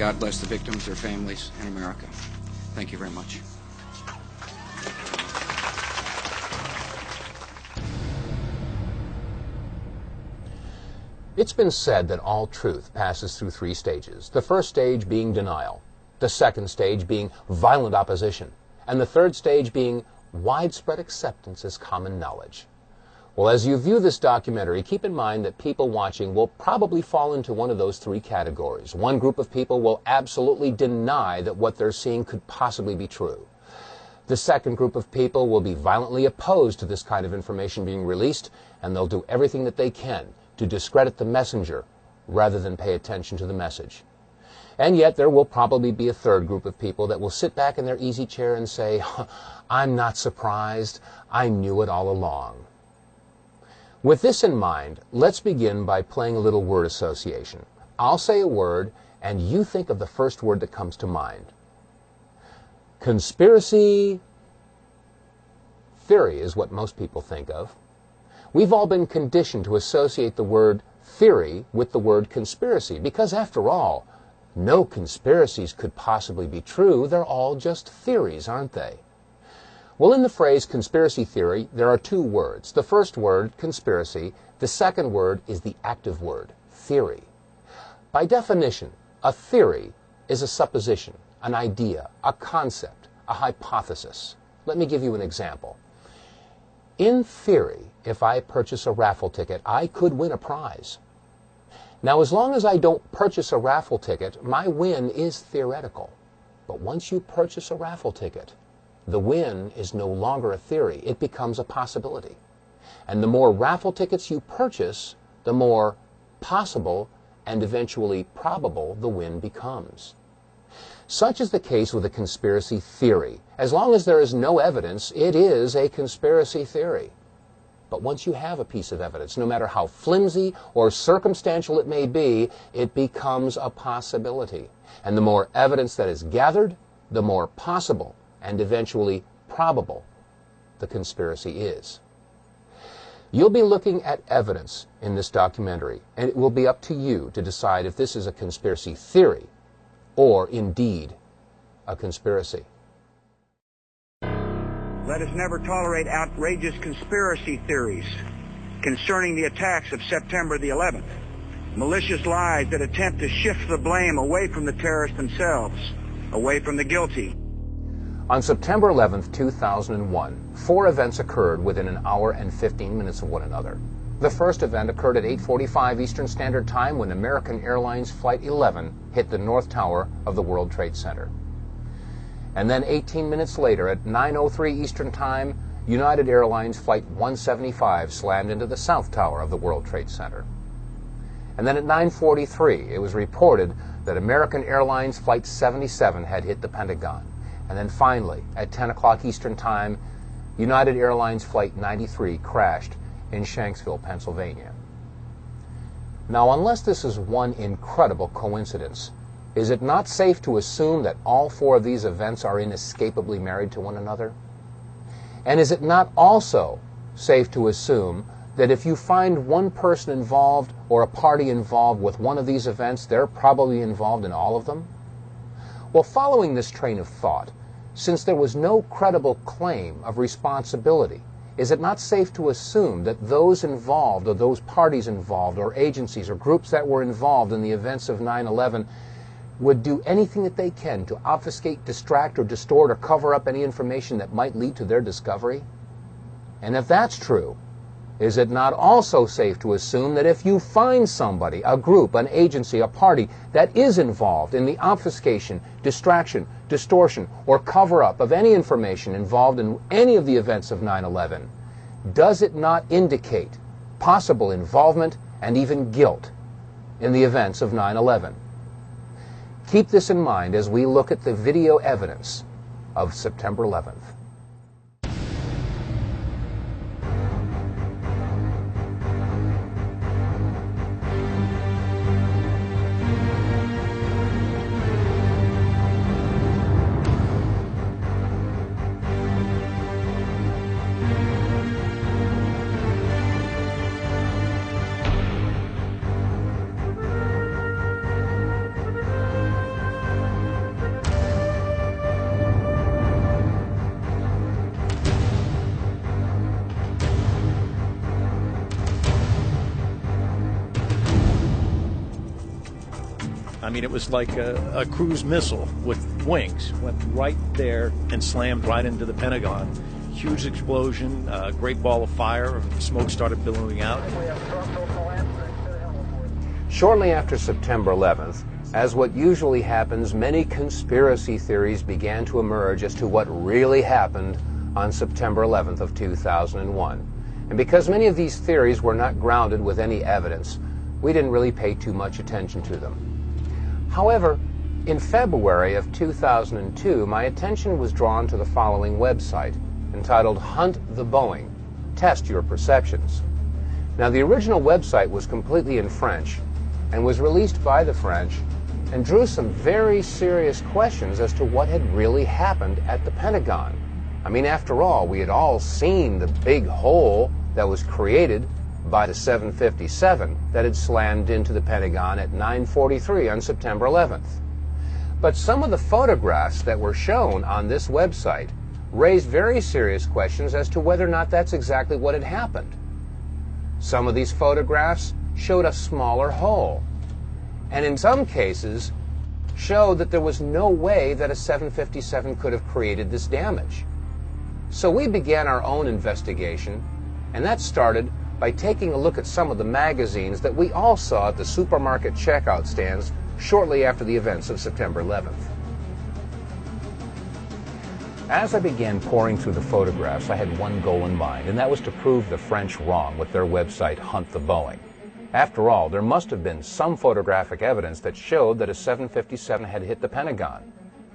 God bless the victims, their families, and America. Thank you very much. It's been said that all truth passes through three stages. The first stage being denial, the second stage being violent opposition, and the third stage being widespread acceptance as common knowledge. Well, as you view this documentary, keep in mind that people watching will probably fall into one of those three categories. One group of people will absolutely deny that what they're seeing could possibly be true. The second group of people will be violently opposed to this kind of information being released, and they'll do everything that they can to discredit the messenger rather than pay attention to the message. And yet there will probably be a third group of people that will sit back in their easy chair and say, I'm not surprised, I knew it all along. With this in mind, let's begin by playing a little word association. I'll say a word, and you think of the first word that comes to mind. Conspiracy theory is what most people think of. We've all been conditioned to associate the word theory with the word conspiracy, because after all, no conspiracies could possibly be true. They're all just theories, aren't they? Well, in the phrase conspiracy theory, there are two words. The first word, conspiracy. The second word is the active word, theory. By definition, a theory is a supposition, an idea, a concept, a hypothesis. Let me give you an example. In theory, if I purchase a raffle ticket, I could win a prize. Now, as long as I don't purchase a raffle ticket, my win is theoretical. But once you purchase a raffle ticket, the win is no longer a theory. It becomes a possibility. And the more raffle tickets you purchase, the more possible and eventually probable the win becomes. Such is the case with a conspiracy theory. As long as there is no evidence, it is a conspiracy theory. But once you have a piece of evidence, no matter how flimsy or circumstantial it may be, it becomes a possibility. And the more evidence that is gathered, the more possible and eventually probable the conspiracy is. You'll be looking at evidence in this documentary, and it will be up to you to decide if this is a conspiracy theory or indeed a conspiracy. Let us never tolerate outrageous conspiracy theories concerning the attacks of September the 11th, malicious lies that attempt to shift the blame away from the terrorists themselves, away from the guilty. On September 11th, 2001, 4 events occurred within an hour and 15 minutes of one another. The first event occurred at 8:45 Eastern Standard Time when American Airlines Flight 11 hit the North Tower of the World Trade Center. And then 18 minutes later, at 9:03 Eastern Time, United Airlines Flight 175 slammed into the South Tower of the World Trade Center. And then at 9:43, it was reported that American Airlines Flight 77 had hit the Pentagon. And then finally, at 10 o'clock Eastern Time, United Airlines Flight 93 crashed in Shanksville, Pennsylvania. Now, unless this is one incredible coincidence, is it not safe to assume that all 4 of these events are inescapably married to one another? And is it not also safe to assume that if you find one person involved or a party involved with one of these events, they're probably involved in all of them? Well, following this train of thought, since there was no credible claim of responsibility, is it not safe to assume that those involved or those parties involved or agencies or groups that were involved in the events of 9/11 would do anything that they can to obfuscate, distract, or distort or cover up any information that might lead to their discovery? And if that's true, is it not also safe to assume that if you find somebody, a group, an agency, a party that is involved in the obfuscation, distraction, distortion, or cover-up of any information involved in any of the events of 9/11, does it not indicate possible involvement and even guilt in the events of 9/11? Keep this in mind as we look at the video evidence of September 11th. I mean, it was like a cruise missile with wings. Went right there and slammed right into the Pentagon. Huge explosion, a great ball of fire, smoke started billowing out. Shortly after September 11th, as what usually happens, many conspiracy theories began to emerge as to what really happened on September 11th of 2001. And because many of these theories were not grounded with any evidence, we didn't really pay too much attention to them. However, in February of 2002, my attention was drawn to the following website, entitled Hunt the Boeing, Test Your Perceptions. Now, the original website was completely in French and was released by the French and drew some very serious questions as to what had really happened at the Pentagon. I mean, after all, we had all seen the big hole that was created by the 757 that had slammed into the Pentagon at 9:43 on September 11th. But some of the photographs that were shown on this website raised very serious questions as to whether or not that's exactly what had happened. Some of these photographs showed a smaller hole, and in some cases showed that there was no way that a 757 could have created this damage. So we began our own investigation, and that started by taking a look at some of the magazines that we all saw at the supermarket checkout stands shortly after the events of September 11th. As I began pouring through the photographs, I had one goal in mind, and that was to prove the French wrong with their website Hunt the Boeing. After all, there must have been some photographic evidence that showed that a 757 had hit the Pentagon.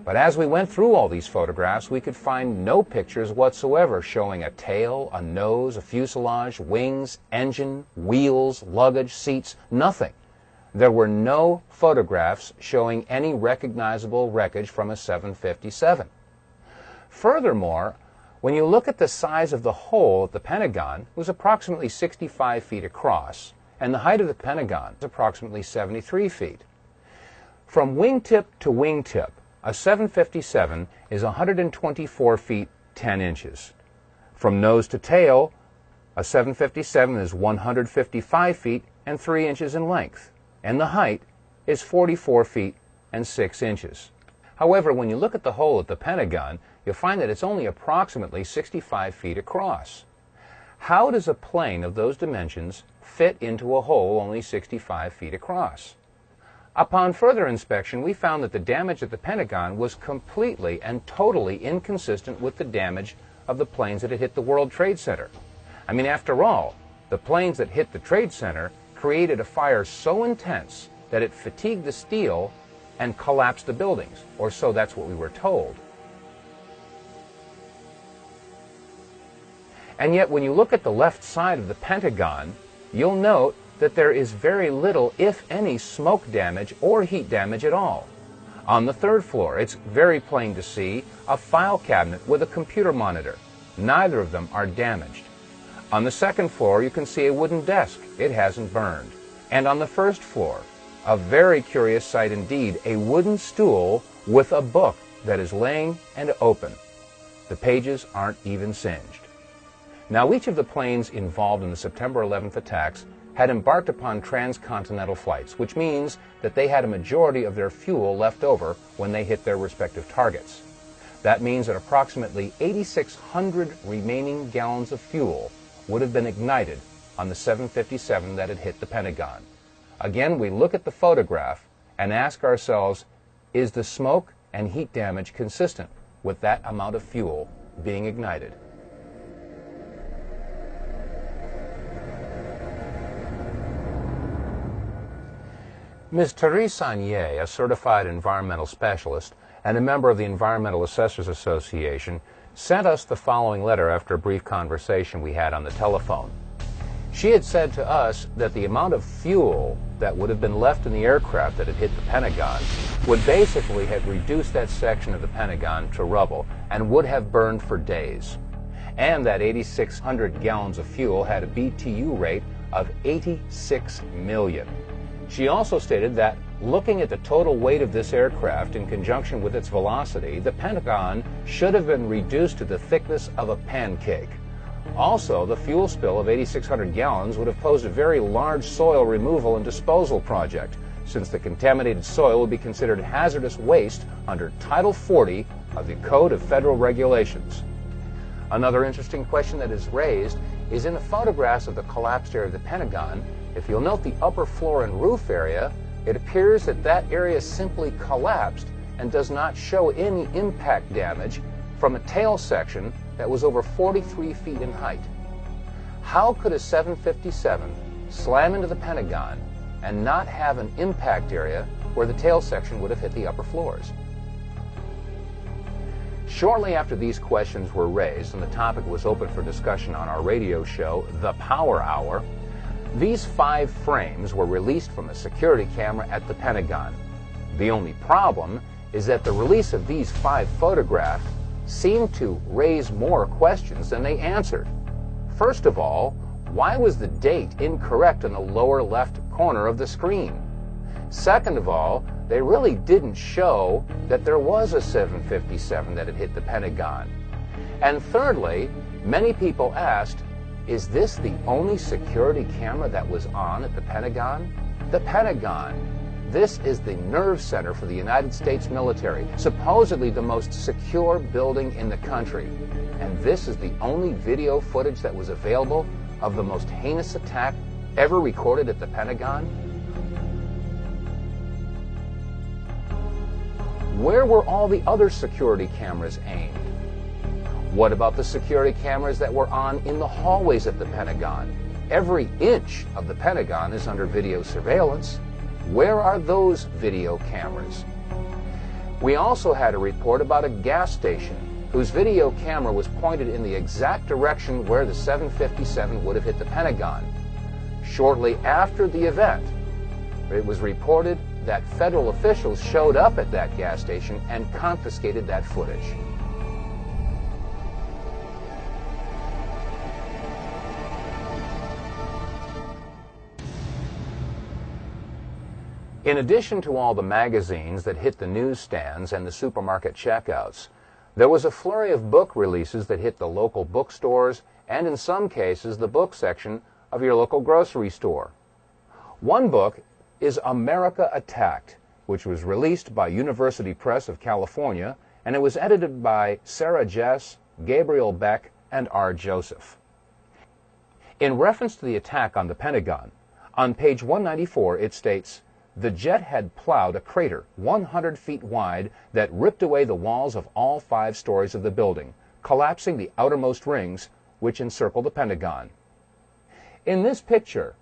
But as we went through all these photographs, we could find no pictures whatsoever showing a tail, a nose, a fuselage, wings, engine, wheels, luggage, seats, nothing. There were no photographs showing any recognizable wreckage from a 757. Furthermore, when you look at the size of the hole at the Pentagon, it was approximately 65 feet across, and the height of the Pentagon is approximately 73 feet. From wingtip to wingtip, a 757 is 124 feet 10 inches. From nose to tail, a 757 is 155 feet and 3 inches in length, and the height is 44 feet and 6 inches. However, when you look at the hole at the Pentagon, you'll find that it's only approximately 65 feet across. How does a plane of those dimensions fit into a hole only 65 feet across? Upon further inspection, we found that the damage at the Pentagon was completely and totally inconsistent with the damage of the planes that had hit the World Trade Center. I mean, after all, the planes that hit the Trade Center created a fire so intense that it fatigued the steel and collapsed the buildings, or so that's what we were told. And yet, when you look at the left side of the Pentagon, you'll note that there is very little, if any, smoke damage or heat damage at all. On the third floor, it's very plain to see a file cabinet with a computer monitor. Neither of them are damaged. On the second floor, you can see a wooden desk. It hasn't burned. And on the first floor, a very curious sight indeed, a wooden stool with a book that is laying and open. The pages aren't even singed. Now, each of the planes involved in the September 11th attacks had embarked upon transcontinental flights, which means that they had a majority of their fuel left over when they hit their respective targets. That means that approximately 8,600 remaining gallons of fuel would have been ignited on the 757 that had hit the Pentagon. Again, we look at the photograph and ask ourselves, is the smoke and heat damage consistent with that amount of fuel being ignited? Ms. Therese Sagnier, a certified environmental specialist and a member of the Environmental Assessors Association, sent us the following letter after a brief conversation we had on the telephone. She had said to us that the amount of fuel that would have been left in the aircraft that had hit the Pentagon would basically have reduced that section of the Pentagon to rubble and would have burned for days. And that 8,600 gallons of fuel had a BTU rate of 86 million. She also stated that looking at the total weight of this aircraft in conjunction with its velocity, the Pentagon should have been reduced to the thickness of a pancake. Also, the fuel spill of 8,600 gallons would have posed a very large soil removal and disposal project, since the contaminated soil will be considered hazardous waste under Title 40 of the Code of Federal Regulations. Another interesting question that is raised is in the photographs of the collapsed area of the Pentagon. If you'll note the upper floor and roof area, it appears that that area simply collapsed and does not show any impact damage from a tail section that was over 43 feet in height. How could a 757 slam into the Pentagon and not have an impact area where the tail section would have hit the upper floors? Shortly after these questions were raised and the topic was open for discussion on our radio show, The Power Hour, these 5 frames were released from a security camera at the Pentagon. The only problem is that the release of these 5 photographs seemed to raise more questions than they answered. First of all, why was the date incorrect in the lower left corner of the screen? Second of all, they really didn't show that there was a 757 that had hit the Pentagon. And thirdly, many people asked, is this the only security camera that was on at the Pentagon? The Pentagon. This is the nerve center for the United States military, supposedly the most secure building in the country. And this is the only video footage that was available of the most heinous attack ever recorded at the Pentagon? Where were all the other security cameras aimed? What about the security cameras that were on in the hallways at the Pentagon? Every inch of the Pentagon is under video surveillance. Where are those video cameras? We also had a report about a gas station whose video camera was pointed in the exact direction where the 757 would have hit the Pentagon. Shortly after the event, it was reported that federal officials showed up at that gas station and confiscated that footage. In addition to all the magazines that hit the newsstands and the supermarket checkouts, there was a flurry of book releases that hit the local bookstores and in some cases the book section of your local grocery store. One book is America Attacked, which was released by University Press of California, and it was edited by Sarah Jess, Gabriel Beck, and R. Joseph. In reference to the attack on the Pentagon, on page 194 it states, "The jet had plowed a crater 100 feet wide that ripped away the walls of all 5 stories of the building, collapsing the outermost rings which encircle the Pentagon." In this picture,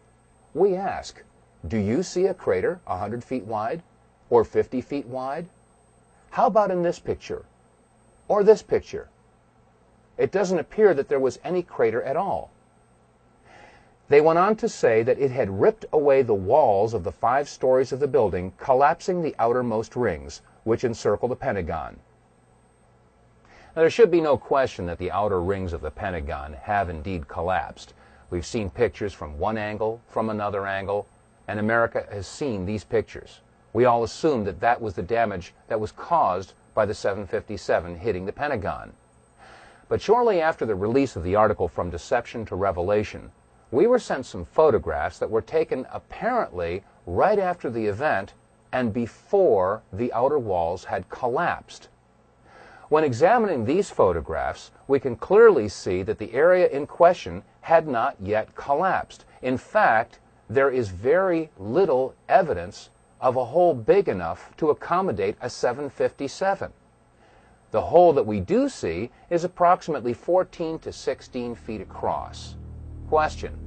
we ask, do you see a crater 100 feet wide or 50 feet wide? How about in this picture or this picture? It doesn't appear that there was any crater at all. They went on to say that it had ripped away the walls of the 5 stories of the building, collapsing the outermost rings, which encircle the Pentagon. Now, there should be no question that the outer rings of the Pentagon have indeed collapsed. We've seen pictures from one angle, from another angle, and America has seen these pictures. We all assumed that that was the damage that was caused by the 757 hitting the Pentagon. But shortly after the release of the article From Deception to Revelation, we were sent some photographs that were taken apparently right after the event and before the outer walls had collapsed. When examining these photographs, we can clearly see that the area in question had not yet collapsed. In fact, there is very little evidence of a hole big enough to accommodate a 757. The hole that we do see is approximately 14 to 16 feet across. Question: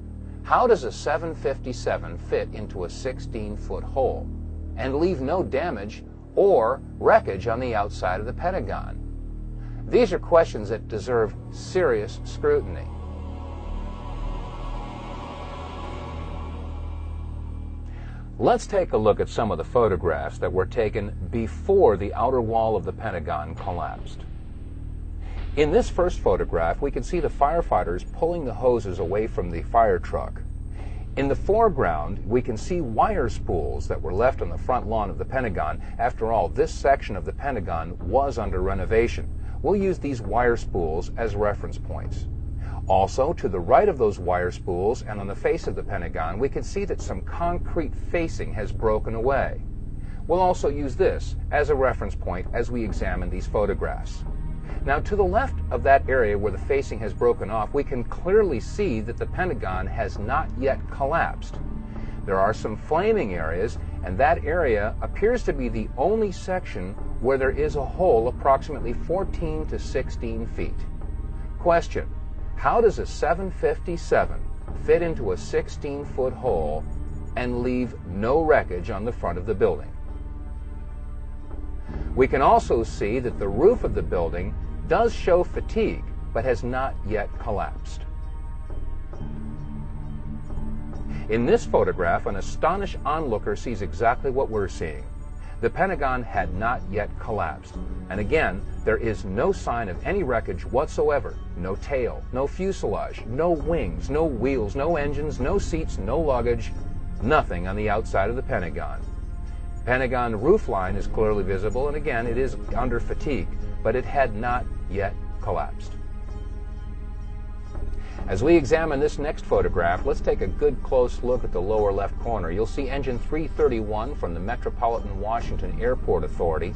how does a 757 fit into a 16-foot hole and leave no damage or wreckage on the outside of the Pentagon? These are questions that deserve serious scrutiny. Let's take a look at some of the photographs that were taken before the outer wall of the Pentagon collapsed. In this first photograph, we can see the firefighters pulling the hoses away from the fire truck. In the foreground, we can see wire spools that were left on the front lawn of the Pentagon. After all, this section of the Pentagon was under renovation. We'll use these wire spools as reference points. Also, to the right of those wire spools and on the face of the Pentagon, we can see that some concrete facing has broken away. We'll also use this as a reference point as we examine these photographs. Now, to the left of that area where the facing has broken off, we can clearly see that the Pentagon has not yet collapsed. There are some flaming areas, and that area appears to be the only section where there is a hole approximately 14 to 16 feet. Question: how does a 757 fit into a 16-foot hole and leave no wreckage on the front of the building? We can also see that the roof of the building does show fatigue, but has not yet collapsed. In this photograph, an astonished onlooker sees exactly what we're seeing. The Pentagon had not yet collapsed. And again, there is no sign of any wreckage whatsoever. No tail, no fuselage, no wings, no wheels, no engines, no seats, no luggage, nothing on the outside of the Pentagon. Pentagon roofline is clearly visible, and again, it is under fatigue, but it had not yet collapsed. As we examine this next photograph, let's take a good close look at the lower left corner. You'll see engine 331 from the Metropolitan Washington Airport Authority,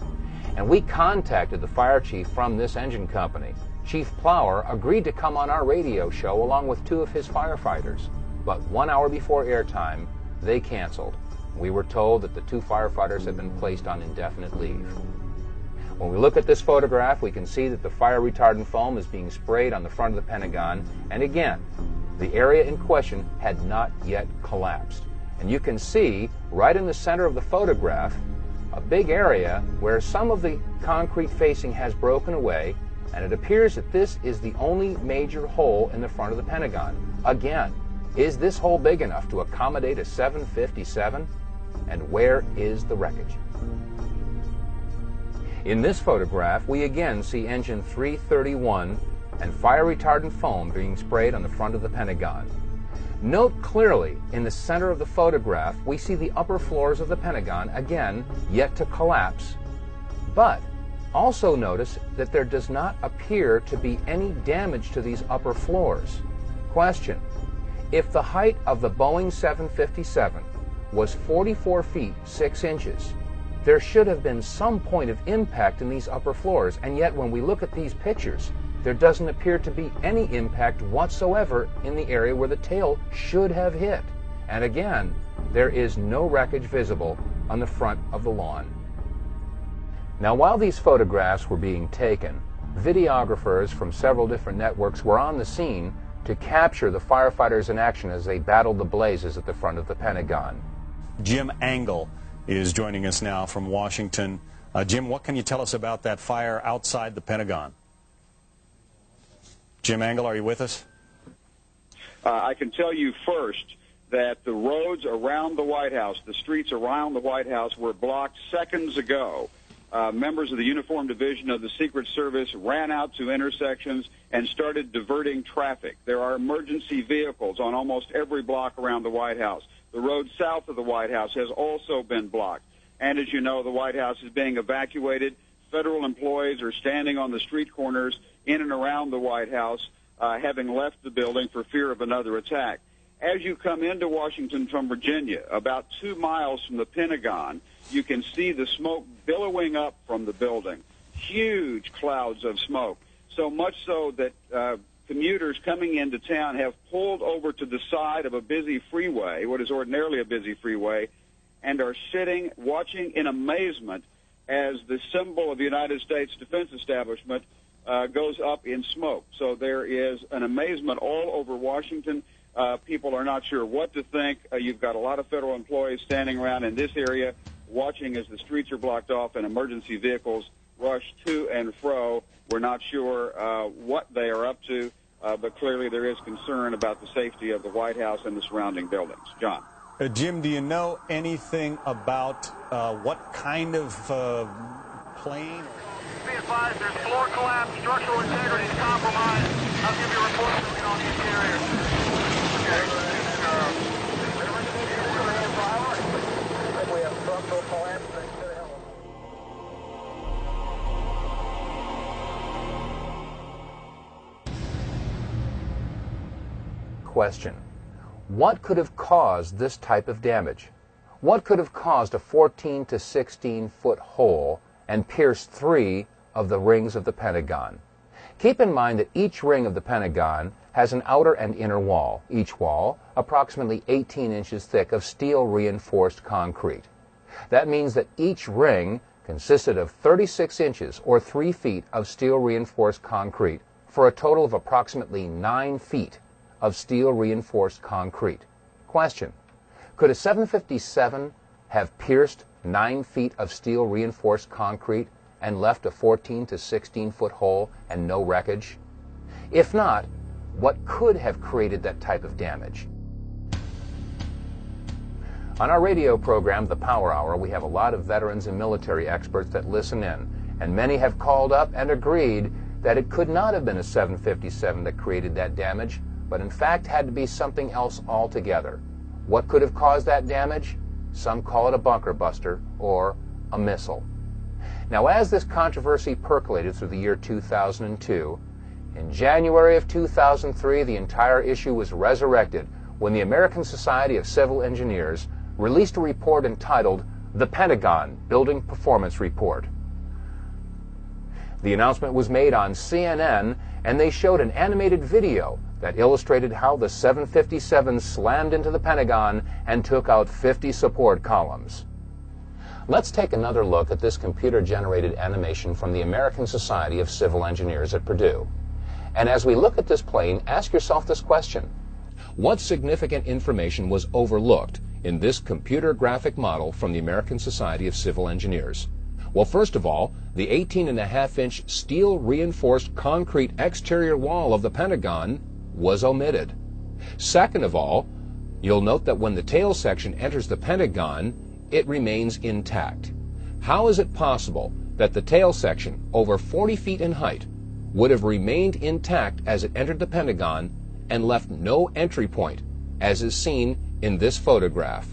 and we contacted the fire chief from this engine company. Chief Plower agreed to come on our radio show along with 2 of his firefighters, but 1 hour before airtime, they canceled. We were told that the 2 firefighters had been placed on indefinite leave. When we look at this photograph, we can see that the fire retardant foam is being sprayed on the front of the Pentagon, and again, the area in question had not yet collapsed. And you can see, right in the center of the photograph, a big area where some of the concrete facing has broken away, and it appears that this is the only major hole in the front of the Pentagon. Again, is this hole big enough to accommodate a 757? And where is the wreckage? In this photograph, we again see engine 331 and fire retardant foam being sprayed on the front of the Pentagon. Note clearly, in the center of the photograph, we see the upper floors of the Pentagon, again, yet to collapse. But also notice that there does not appear to be any damage to these upper floors. Question: if the height of the Boeing 757 was 44 feet 6 inches, there should have been some point of impact in these upper floors, and yet when we look at these pictures, there doesn't appear to be any impact whatsoever in the area where the tail should have hit. And again, there is no wreckage visible on the front of the lawn. Now, while these photographs were being taken, videographers from several different networks were on the scene to capture the firefighters in action as they battled the blazes at the front of the Pentagon. Jim Angle is joining us now from Washington. Jim, what can you tell us about that fire outside the Pentagon? Jim Angle, are you with us? I can tell you first that the roads around the White House, the streets around the White House, were blocked seconds ago. Members of the Uniform Division of the Secret Service ran out to intersections and started diverting traffic. There are emergency vehicles on almost every block around the White House. The road south of the White House has also been blocked. And as you know, the White House is being evacuated. Federal employees are standing on the street corners in and around the White House, having left the building for fear of another attack. As you come into Washington from Virginia, about 2 miles from the Pentagon, you can see the smoke billowing up from the building. Huge clouds of smoke, so much so that commuters coming into town have pulled over to the side of a busy freeway, what is ordinarily a busy freeway, and are sitting, watching in amazement as the symbol of the United States Defense Establishment goes up in smoke. So there is an amazement all over Washington. People are not sure what to think. You've got a lot of federal employees standing around in this area watching as the streets are blocked off and emergency vehicles rush to and fro. We're not sure what they are up to, but clearly there is concern about the safety of the White House and the surrounding buildings. John. Jim, do you know anything about what kind of plane? Be advised, there's floor collapse, structural integrity is compromised. I'll give you a report so we can all get the area. We have structural collapse. question. What could have caused this type of damage? What could have caused a 14 to 16 foot hole and pierced 3 of the rings of the Pentagon? Keep in mind that each ring of the Pentagon has an outer and inner wall, each wall approximately 18 inches thick of steel reinforced concrete. That means that each ring consisted of 36 inches or 3 feet of steel reinforced concrete for a total of approximately 9 feet of steel reinforced concrete. Question: could a 757 have pierced 9 feet of steel reinforced concrete and left a 14 to 16 foot hole and no wreckage? If not, what could have created that type of damage? On our radio program, The Power Hour, we have a lot of veterans and military experts that listen in, and many have called up and agreed that it could not have been a 757 that created that damage, but in fact had to be something else altogether. What could have caused that damage? Some call it a bunker buster or a missile. Now, as this controversy percolated through the year 2002, in January of 2003, the entire issue was resurrected when the American Society of Civil Engineers released a report entitled The Pentagon Building Performance Report. The announcement was made on CNN, and they showed an animated video that illustrated how the 757 slammed into the Pentagon and took out 50 support columns. Let's take another look at this computer-generated animation from the American Society of Civil Engineers at Purdue. And as we look at this plane, ask yourself this question: what significant information was overlooked in this computer graphic model from the American Society of Civil Engineers? Well, first of all, the 18.5-inch steel reinforced concrete exterior wall of the Pentagon was omitted. Second of all, you'll note that when the tail section enters the Pentagon, it remains intact. How is it possible that the tail section, over 40 feet in height, would have remained intact as it entered the Pentagon and left no entry point, as is seen in this photograph?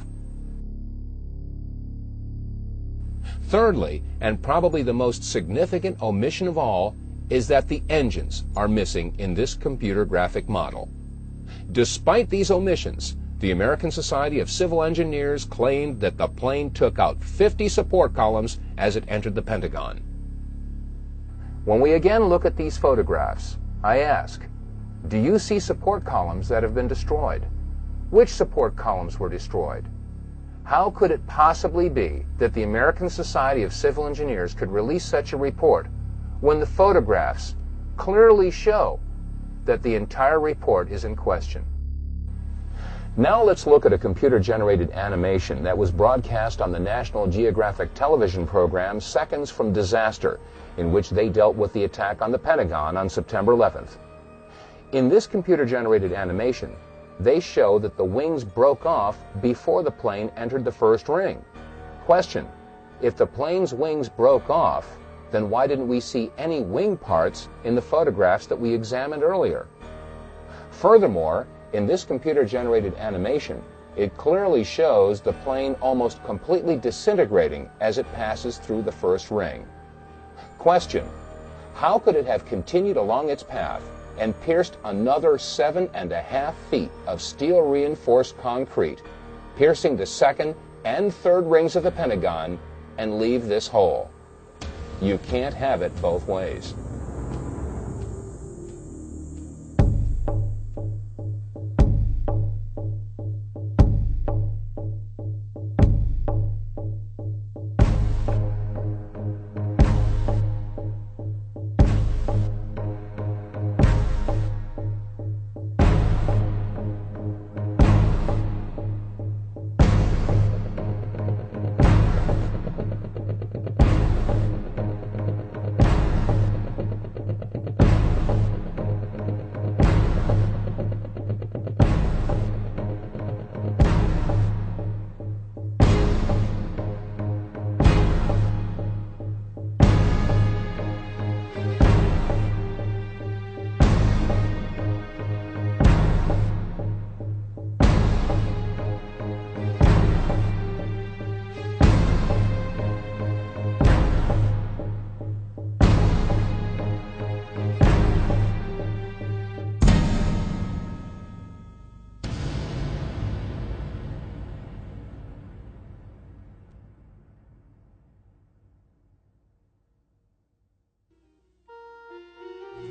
Thirdly, and probably the most significant omission of all, is that the engines are missing in this computer graphic model. Despite these omissions, the American Society of Civil Engineers claimed that the plane took out 50 support columns as it entered the Pentagon. When we again look at these photographs, I ask, do you see support columns that have been destroyed? Which support columns were destroyed? How could it possibly be that the American Society of Civil Engineers could release such a report when the photographs clearly show that the entire report is in question? Now let's look at a computer-generated animation that was broadcast on the National Geographic television program Seconds from Disaster, in which they dealt with the attack on the Pentagon on September 11th. In this computer-generated animation, they show that the wings broke off before the plane entered the first ring. Question: if the plane's wings broke off, then why didn't we see any wing parts in the photographs that we examined earlier? Furthermore, in this computer-generated animation, it clearly shows the plane almost completely disintegrating as it passes through the first ring. Question: how could it have continued along its path and pierced another 7.5 feet of steel-reinforced concrete, piercing the second and third rings of the Pentagon, and leave this hole? You can't have it both ways.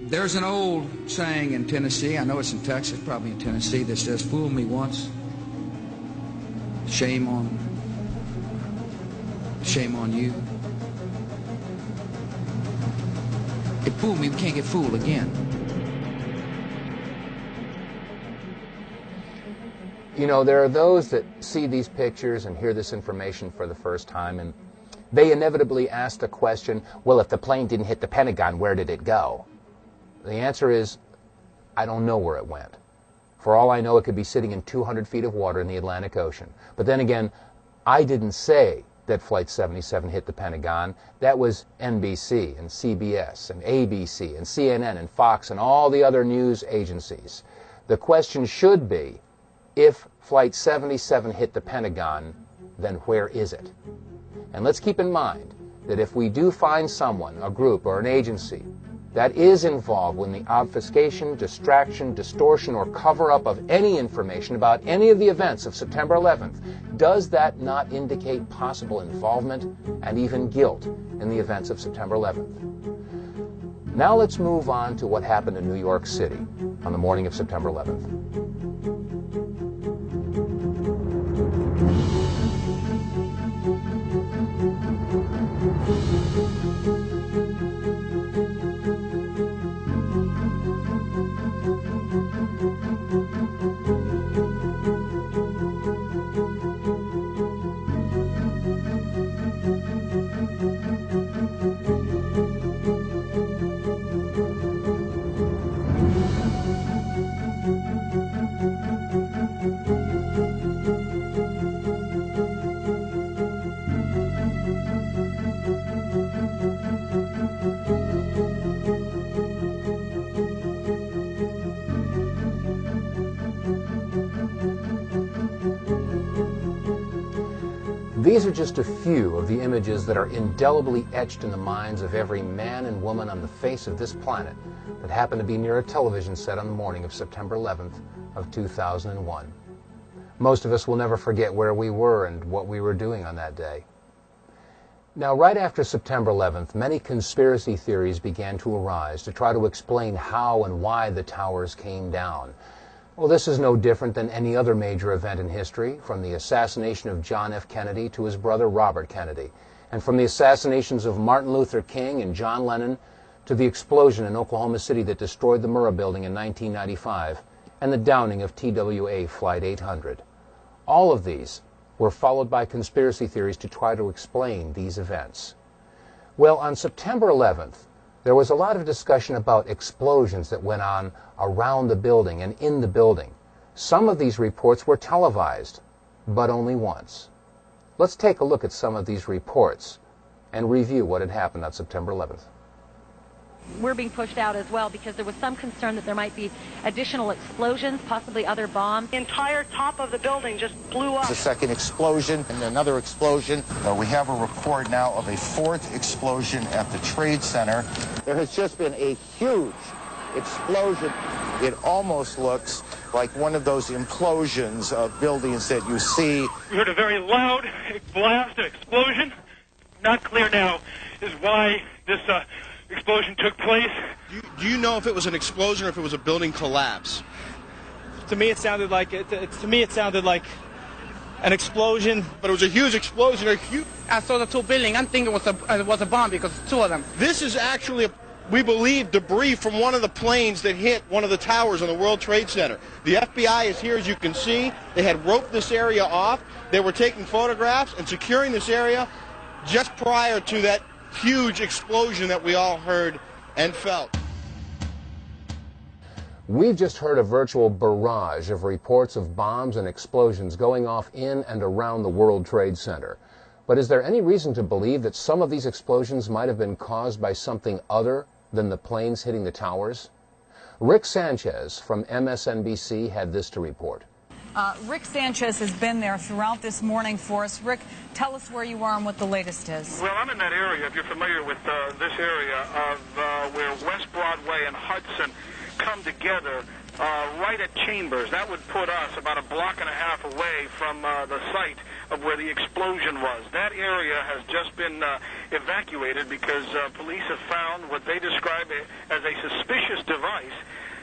There's an old saying in Tennessee, I know it's in Texas, probably in Tennessee, that says, "Fool me once, shame on you." It fooled me, we can't get fooled again. You know, there are those that see these pictures and hear this information for the first time, and they inevitably ask the question, well, if the plane didn't hit the Pentagon, where did it go? The answer is, I don't know where it went. For all I know, it could be sitting in 200 feet of water in the Atlantic Ocean. But then again, I didn't say that Flight 77 hit the Pentagon. That was NBC and CBS and ABC and CNN and Fox and all the other news agencies. The question should be, if Flight 77 hit the Pentagon, then where is it? And let's keep in mind that if we do find someone, a group, or an agency that is involved in the obfuscation, distraction, distortion, or cover-up of any information about any of the events of September 11th, does that not indicate possible involvement and even guilt in the events of September 11th? Now let's move on to what happened in New York City on the morning of September 11th. These are just a few of the images that are indelibly etched in the minds of every man and woman on the face of this planet that happened to be near a television set on the morning of September 11th of 2001. Most of us will never forget where we were and what we were doing on that day. Now, right after September 11th, many conspiracy theories began to arise to try to explain how and why the towers came down. Well, this is no different than any other major event in history, from the assassination of John F. Kennedy to his brother Robert Kennedy, and from the assassinations of Martin Luther King and John Lennon to the explosion in Oklahoma City that destroyed the Murrah Building in 1995 and the downing of TWA Flight 800. All of these were followed by conspiracy theories to try to explain these events. Well, on September 11th, there was a lot of discussion about explosions that went on around the building and in the building. Some of these reports were televised, but only once. Let's take a look at some of these reports and review what had happened on September 11th. We're being pushed out as well because there was some concern that there might be additional explosions, possibly other bombs. The entire top of the building just blew up. The second explosion and another explosion. We have a report now of a fourth explosion at the Trade Center. There has just been a huge explosion. It almost looks like one of those implosions of buildings that you see. We heard a very loud blast, an explosion. Not clear now is why this explosion took place. Do you know if it was an explosion or if it was a building collapse? To me, it sounded like an explosion. But it was a huge explosion. I saw the two buildings. I'm thinking it was a bomb because two of them. This is actually, we believe, debris from one of the planes that hit one of the towers on the World Trade Center. The FBI is here, as you can see. They had roped this area off. They were taking photographs and securing this area just prior to that huge explosion that we all heard and felt. We've just heard a virtual barrage of reports of bombs and explosions going off in and around the World Trade Center. But is there any reason to believe that some of these explosions might have been caused by something other than the planes hitting the towers? Rick Sanchez from MSNBC had this to report. Rick Sanchez has been there throughout this morning for us. Rick, tell us where you are and what the latest is. Well, I'm in that area, if you're familiar with this area of where West Broadway and Hudson come together right at Chambers. That would put us about a block and a half away from the site of where the explosion was. That area has just been evacuated because police have found what they describe as a suspicious device,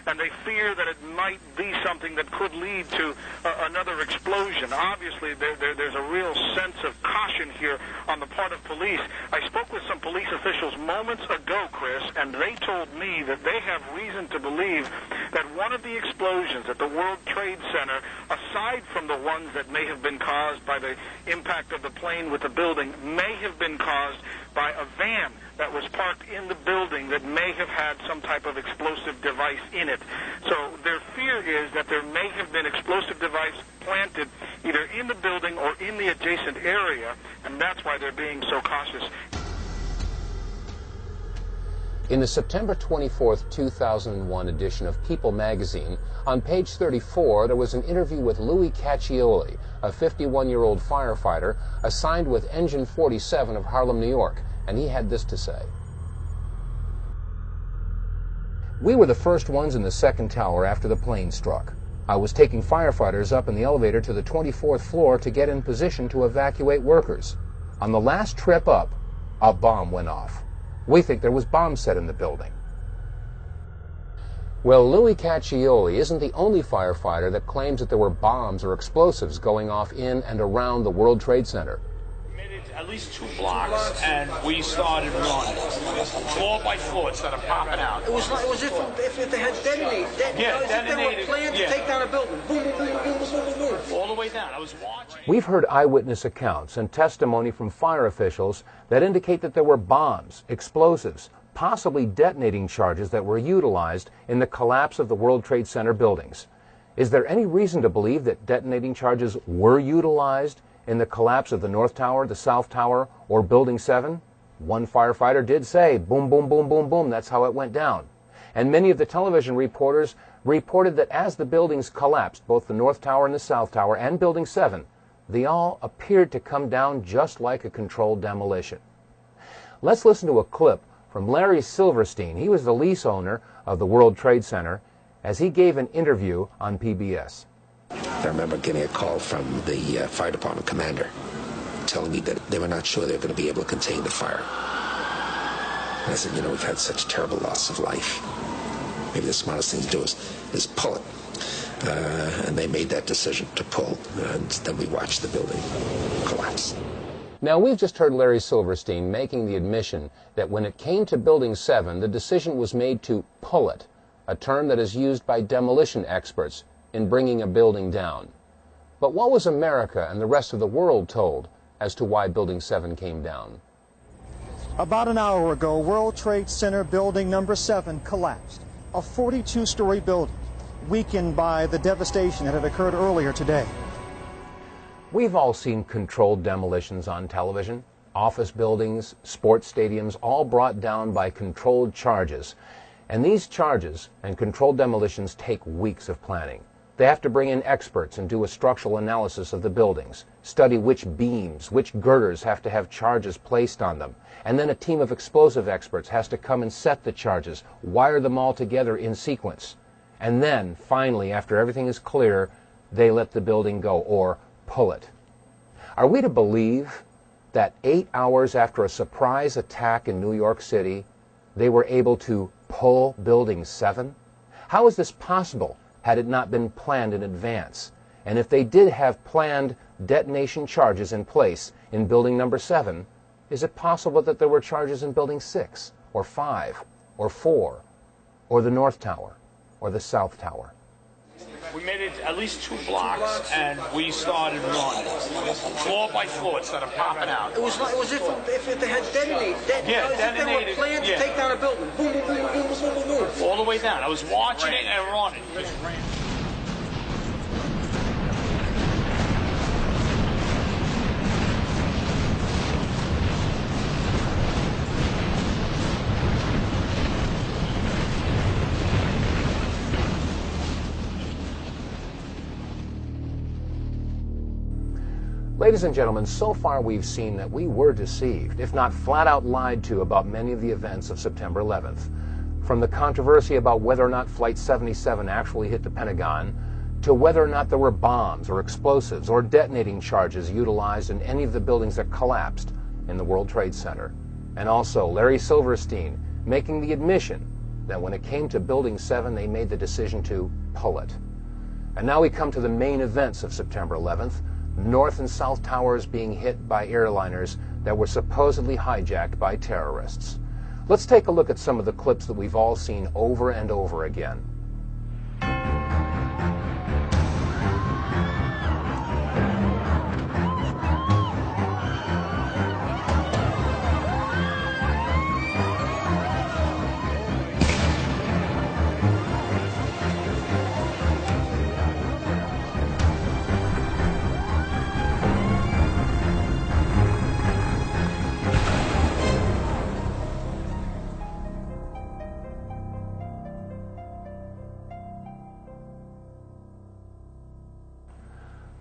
and they fear that it might be something that could lead to another explosion. Obviously, there's a real sense of caution here on the part of police. I spoke with some police officials moments ago, Chris, and they told me that they have reason to believe that one of the explosions at the World Trade Center, aside from the ones that may have been caused by the impact of the plane with the building, may have been caused by a van that was parked in the building that may have had some type of explosive device in it. So their fear is that there may have been explosive device planted either in the building or in the adjacent area, and that's why they're being so cautious. In the September 24, 2001 edition of People magazine, on page 34, there was an interview with Louis Caccioli, a 51-year-old firefighter assigned with Engine 47 of Harlem, New York, and he had this to say. We were the first ones in the second tower after the plane struck. I was taking firefighters up in the elevator to the 24th floor to get in position to evacuate workers. On the last trip up, a bomb went off. We think there was bombs set in the building. Well, Louis Caccioli isn't the only firefighter that claims that there were bombs or explosives going off in and around the World Trade Center. We made it at least 2 blocks, and we started running. Floor by floor, instead of popping out. It was if they had detonated. Yeah, detonated. If they were planned to take down a building. Boom, boom, boom, boom, boom, boom, boom. All the way down. I was watching. We've heard eyewitness accounts and testimony from fire officials that indicate that there were bombs, explosives, possibly detonating charges that were utilized in the collapse of the World Trade Center buildings. Is there any reason to believe that detonating charges were utilized in the collapse of the North Tower, the South Tower, or Building 7? One firefighter did say, boom, boom, boom, boom, boom, that's how it went down. And many of the television reporters reported that as the buildings collapsed, both the North Tower and the South Tower and Building 7, they all appeared to come down just like a controlled demolition. Let's listen to a clip from Larry Silverstein. He was the lease owner of the World Trade Center as he gave an interview on PBS. I remember getting a call from the fire department commander telling me that they were not sure they were going to be able to contain the fire. And I said, you know, we've had such terrible loss of life. Maybe the smartest thing to do is pull it. And they made that decision to pull, and then we watched the building collapse. Now, we've just heard Larry Silverstein making the admission that when it came to Building 7, the decision was made to pull it, a term that is used by demolition experts in bringing a building down. But what was America and the rest of the world told as to why Building 7 came down? About an hour ago, World Trade Center Building number 7 collapsed, a 42-story building, weakened by the devastation that had occurred earlier today. We've all seen controlled demolitions on television. Office buildings, sports stadiums, all brought down by controlled charges. And these charges and controlled demolitions take weeks of planning. They have to bring in experts and do a structural analysis of the buildings, study which beams, which girders have to have charges placed on them. And then a team of explosive experts has to come and set the charges, wire them all together in sequence. And then, finally, after everything is clear, they let the building go, or pull it. Are we to believe that 8 hours after a surprise attack in New York City, they were able to pull Building 7? How is this possible had it not been planned in advance? And if they did have planned detonation charges in place in Building number 7, is it possible that there were charges in Building 6, or 5, or 4, or the North Tower, or the South Tower? We made it at least 2 blocks, and we started running. Floor by floor, instead of popping out. It was if they had detonated. Yeah, if they were planned to take down a building. Boom, boom, boom, boom, boom, boom, boom. All the way down. I was watching it and running. Ladies and gentlemen, so far we've seen that we were deceived, if not flat out lied to, about many of the events of September 11th. from the controversy about whether or not Flight 77 actually hit the Pentagon, to whether or not there were bombs or explosives or detonating charges utilized in any of the buildings that collapsed in the World Trade Center. And also Larry Silverstein making the admission that when it came to Building 7, they made the decision to pull it. And now we come to the main events of September 11th, North and South Towers being hit by airliners that were supposedly hijacked by terrorists. Let's take a look at some of the clips that we've all seen over and over again.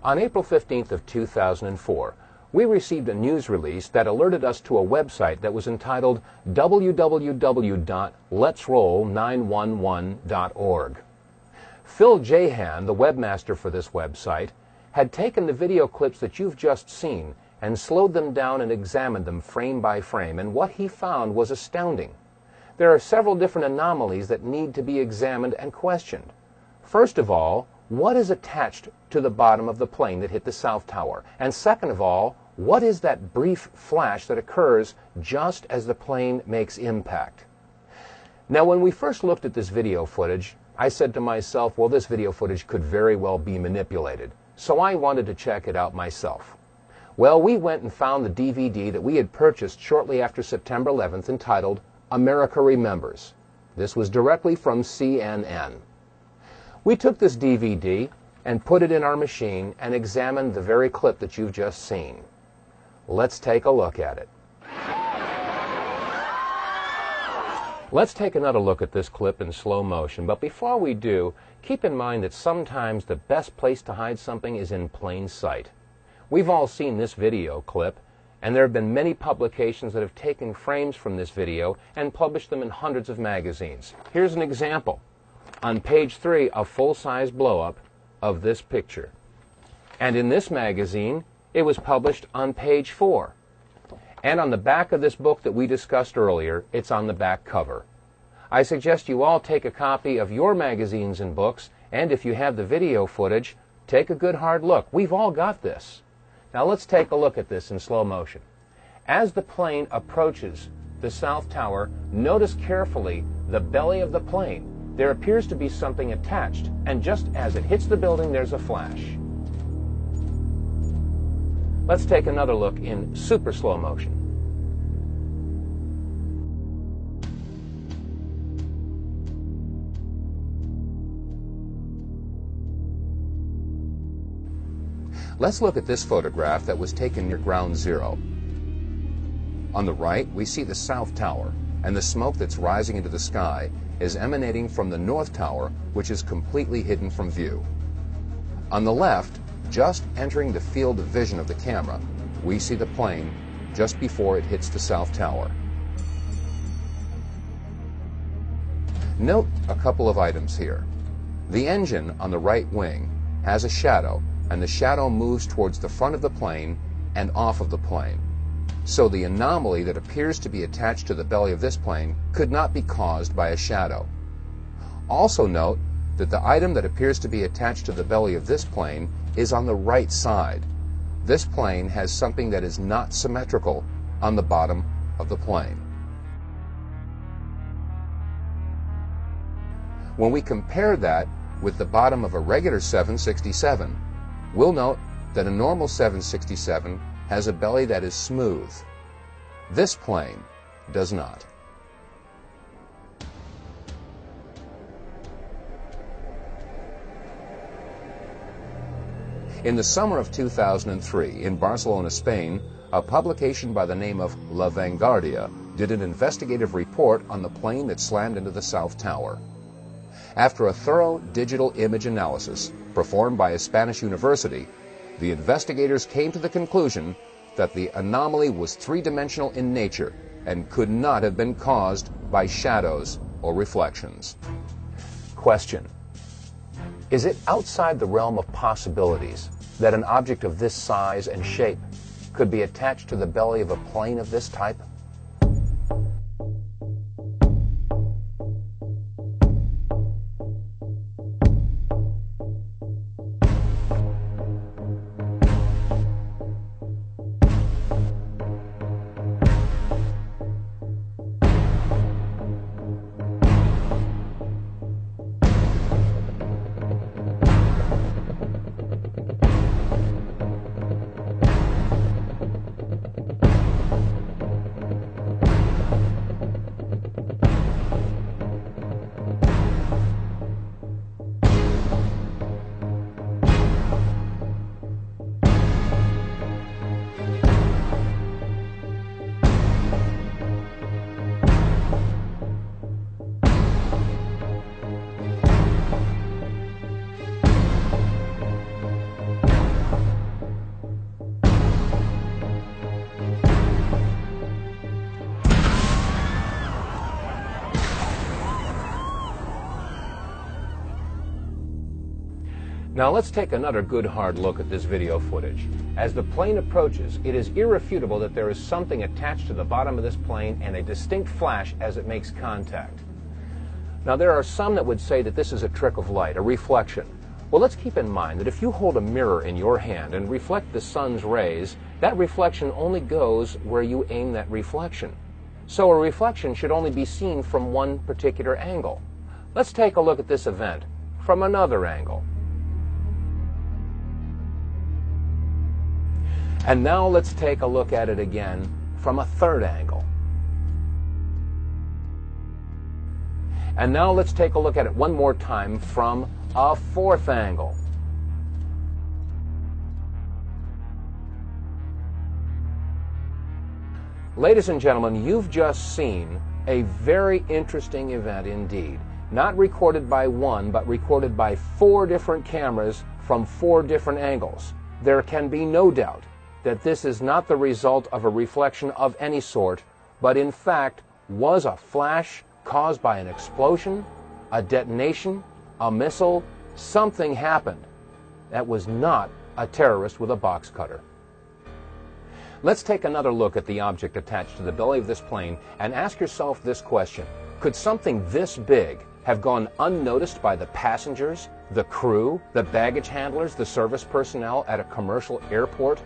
On April 15th of 2004, we received a news release that alerted us to a website that was entitled www.letsroll911.org. Phil Jahan, the webmaster for this website, had taken the video clips that you've just seen and slowed them down and examined them frame by frame, and what he found was astounding. There are several different anomalies that need to be examined and questioned. First of all, what is attached to the bottom of the plane that hit the South Tower? And second of all, what is that brief flash that occurs just as the plane makes impact? Now, when we first looked at this video footage, I said to myself, well, this video footage could very well be manipulated. So I wanted to check it out myself. Well, we went and found the DVD that we had purchased shortly after September 11th entitled America Remembers. This was directly from CNN. We took this DVD and put it in our machine and examined the very clip that you've just seen. Let's take a look at it. Let's take another look at this clip in slow motion, but before we do, keep in mind that sometimes the best place to hide something is in plain sight. We've all seen this video clip, and there have been many publications that have taken frames from this video and published them in hundreds of magazines. Here's an example. On page 3, a full-size blow-up of this picture. And in this magazine, it was published on page 4. And on the back of this book that we discussed earlier, it's on the back cover. I suggest you all take a copy of your magazines and books, and if you have the video footage, take a good hard look. We've all got this. Now let's take a look at this in slow motion. As the plane approaches the South Tower, notice carefully the belly of the plane. There appears to be something attached, and just as it hits the building, there's a flash. Let's take another look in super slow motion. Let's look at this photograph that was taken near Ground Zero. On the right, we see the South Tower, and the smoke that's rising into the sky is emanating from the North Tower, which is completely hidden from view. On the left, just entering the field of vision of the camera, we see the plane just before it hits the South Tower. Note a couple of items here. The engine on the right wing has a shadow, and the shadow moves towards the front of the plane and off of the plane. So the anomaly that appears to be attached to the belly of this plane could not be caused by a shadow. Also note that the item that appears to be attached to the belly of this plane is on the right side. This plane has something that is not symmetrical on the bottom of the plane. When we compare that with the bottom of a regular 767, we'll note that a normal 767 has a belly that is smooth. This plane does not. In the summer of 2003, in Barcelona, Spain, a publication by the name of La Vanguardia did an investigative report on the plane that slammed into the South Tower. After a thorough digital image analysis performed by a Spanish university, the investigators came to the conclusion that the anomaly was three-dimensional in nature and could not have been caused by shadows or reflections. Question: is it outside the realm of possibilities that an object of this size and shape could be attached to the belly of a plane of this type? Now let's take another good hard look at this video footage. As the plane approaches, it is irrefutable that there is something attached to the bottom of this plane and a distinct flash as it makes contact. Now there are some that would say that this is a trick of light, a reflection. Well, let's keep in mind that if you hold a mirror in your hand and reflect the sun's rays, that reflection only goes where you aim that reflection. So a reflection should only be seen from one particular angle. Let's take a look at this event from another angle. And now let's take a look at it again from a third angle. And now let's take a look at it one more time from a fourth angle. Ladies and gentlemen, you've just seen a very interesting event indeed. Not recorded by one, but recorded by 4 different cameras from 4 different angles. There can be no doubt that this is not the result of a reflection of any sort, but in fact was a flash caused by an explosion, a detonation, a missile. Something happened that was not a terrorist with a box cutter. Let's take another look at the object attached to the belly of this plane and ask yourself this question: could something this big have gone unnoticed by the passengers, the crew, the baggage handlers, the service personnel at a commercial airport?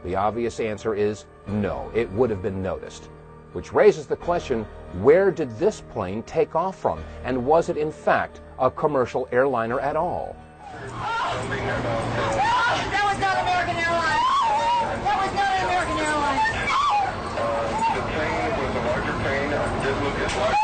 The obvious answer is no, it would have been noticed. Which raises the question, where did this plane take off from? And was it in fact a commercial airliner at all? That was not American Airlines! That was not an American Airlines! The plane was a larger plane. It did look as large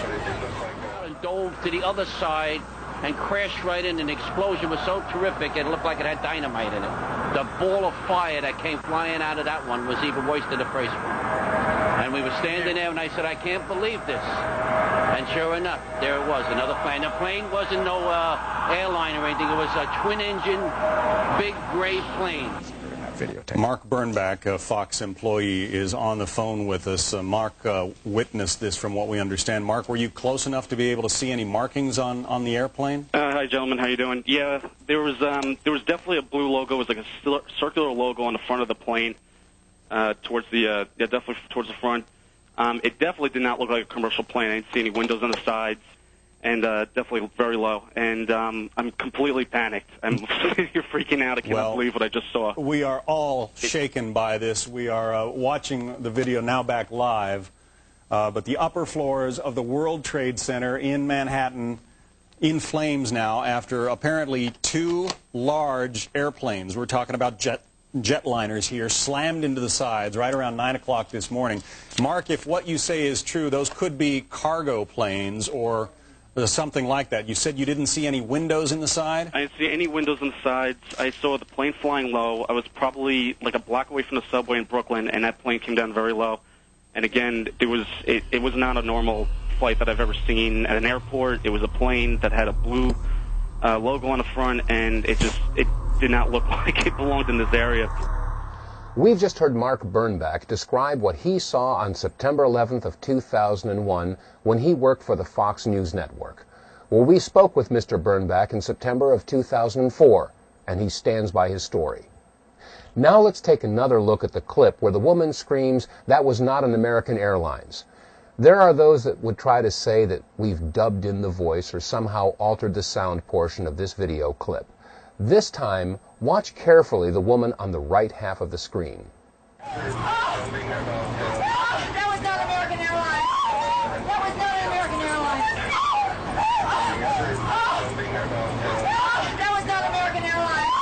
but it did look like and dove to the other side and crashed right in. An explosion was so terrific it looked like it had dynamite in it. The ball of fire that came flying out of that one was even worse than the first one. And we were standing there and I said, I can't believe this. And sure enough, there it was, another plane. The plane wasn't no airline or anything. It was a twin-engine, big gray plane. Mark Bernbach, a Fox employee, is on the phone with us. Mark witnessed this from what we understand. Mark, were you close enough to be able to see any markings on the airplane? Hi, gentlemen. How you doing? Yeah, there was definitely a blue logo. It was like a circular logo on the front of the plane, towards the definitely towards the front. It definitely did not look like a commercial plane. I didn't see any windows on the sides, and definitely very low. And I'm completely panicked. I'm you're freaking out. I cannot believe what I just saw. We are all shaken by this. We are watching the video now back live, but the upper floors of the World Trade Center in Manhattan in flames now after apparently 2 large airplanes. We're talking about jetliners here, slammed into the sides right around 9 o'clock this morning. Mark, if what you say is true, those could be cargo planes or something like that. You said you didn't see any windows in the side? I didn't see any windows in the sides. I saw the plane flying low. I was probably like a block away from the subway in Brooklyn, and that plane came down very low. And again, it was not a normal flight that I've ever seen at an airport. It was a plane that had a blue logo on the front, and it did not look like it belonged in this area. We've just heard Mark Bernbach describe what he saw on September 11th of 2001 when he worked for the Fox News Network. Well, we spoke with Mr. Bernbach in September of 2004, and he stands by his story. Now let's take another look at the clip where the woman screams, "That was not an American Airlines." There are those that would try to say that we've dubbed in the voice or somehow altered the sound portion of this video clip. This time, watch carefully the woman on the right half of the screen. That was not American Airlines. That was not American Airlines. That was not American Airlines.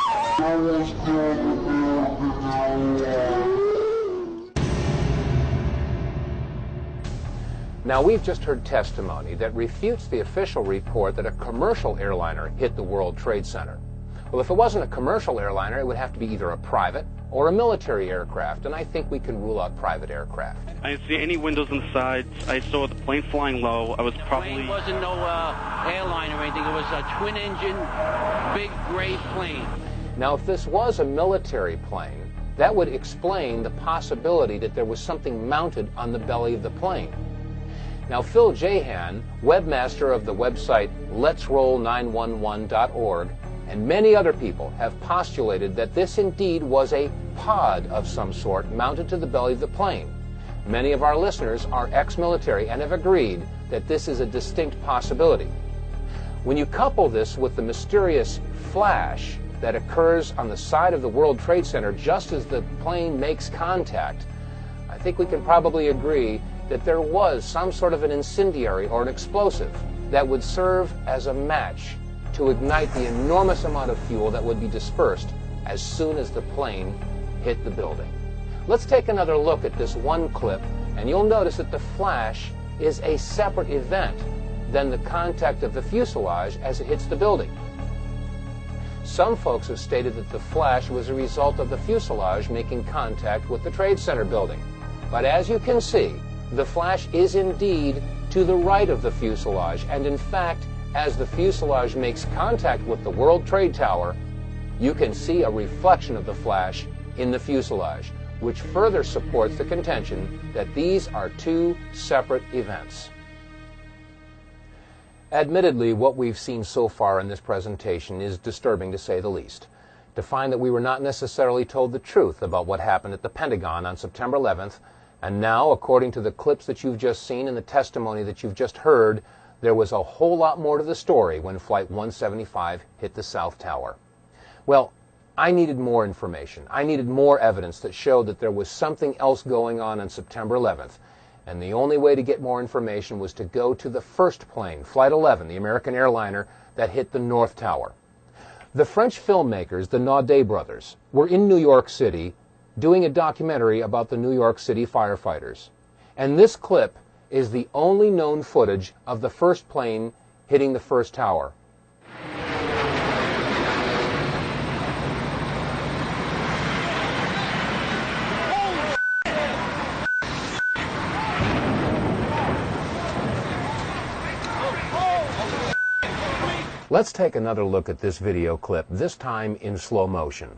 Now, we've just heard testimony that refutes the official report that a commercial airliner hit the World Trade Center. Well, if it wasn't a commercial airliner, it would have to be either a private or a military aircraft, and I think we can rule out private aircraft. I didn't see any windows on the sides. I saw the plane flying low. I was probably... It wasn't no airline or anything. It was a twin-engine, big gray plane. Now, if this was a military plane, that would explain the possibility that there was something mounted on the belly of the plane. Now, Phil Jahan, webmaster of the website letsroll911.org, and many other people have postulated that this indeed was a pod of some sort mounted to the belly of the plane. Many of our listeners are ex-military and have agreed that this is a distinct possibility. When you couple this with the mysterious flash that occurs on the side of the World Trade Center just as the plane makes contact, I think we can probably agree that there was some sort of an incendiary or an explosive that would serve as a match to ignite the enormous amount of fuel that would be dispersed as soon as the plane hit the building. Let's take another look at this one clip, and you'll notice that the flash is a separate event than the contact of the fuselage as it hits the building. Some folks have stated that the flash was a result of the fuselage making contact with the Trade Center building. But as you can see, the flash is indeed to the right of the fuselage, and in fact, as the fuselage makes contact with the World Trade Tower, you can see a reflection of the flash in the fuselage, which further supports the contention that these are two separate events. Admittedly, what we've seen so far in this presentation is disturbing to say the least. To find that we were not necessarily told the truth about what happened at the Pentagon on September 11th, and now, according to the clips that you've just seen and the testimony that you've just heard, there was a whole lot more to the story when Flight 175 hit the South Tower. Well, I needed more information. I needed more evidence that showed that there was something else going on September 11th. And the only way to get more information was to go to the first plane, Flight 11, the American airliner that hit the North Tower. The French filmmakers, the Laden brothers, were in New York City doing a documentary about the New York City firefighters. And this clip is the only known footage of the first plane hitting the first tower. Let's take another look at this video clip, this time in slow motion.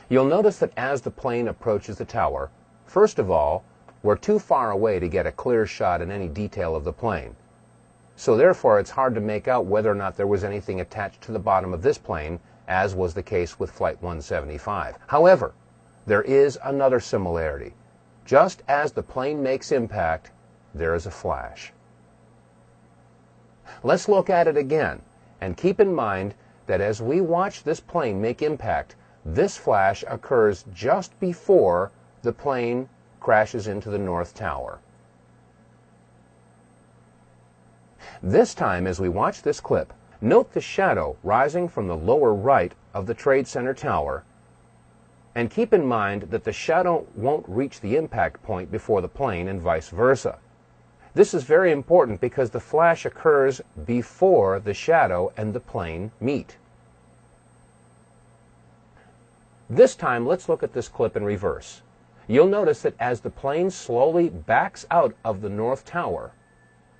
You'll notice that as the plane approaches the tower, first of all, we're too far away to get a clear shot in any detail of the plane. So therefore, it's hard to make out whether or not there was anything attached to the bottom of this plane, as was the case with Flight 175. However, there is another similarity. Just as the plane makes impact, there is a flash. Let's look at it again, and keep in mind that as we watch this plane make impact, this flash occurs just before the plane crashes into the North Tower. This time, as we watch this clip, note the shadow rising from the lower right of the Trade Center tower, and keep in mind that the shadow won't reach the impact point before the plane and vice versa. This is very important because the flash occurs before the shadow and the plane meet. This time, let's look at this clip in reverse. You'll notice that as the plane slowly backs out of the North Tower,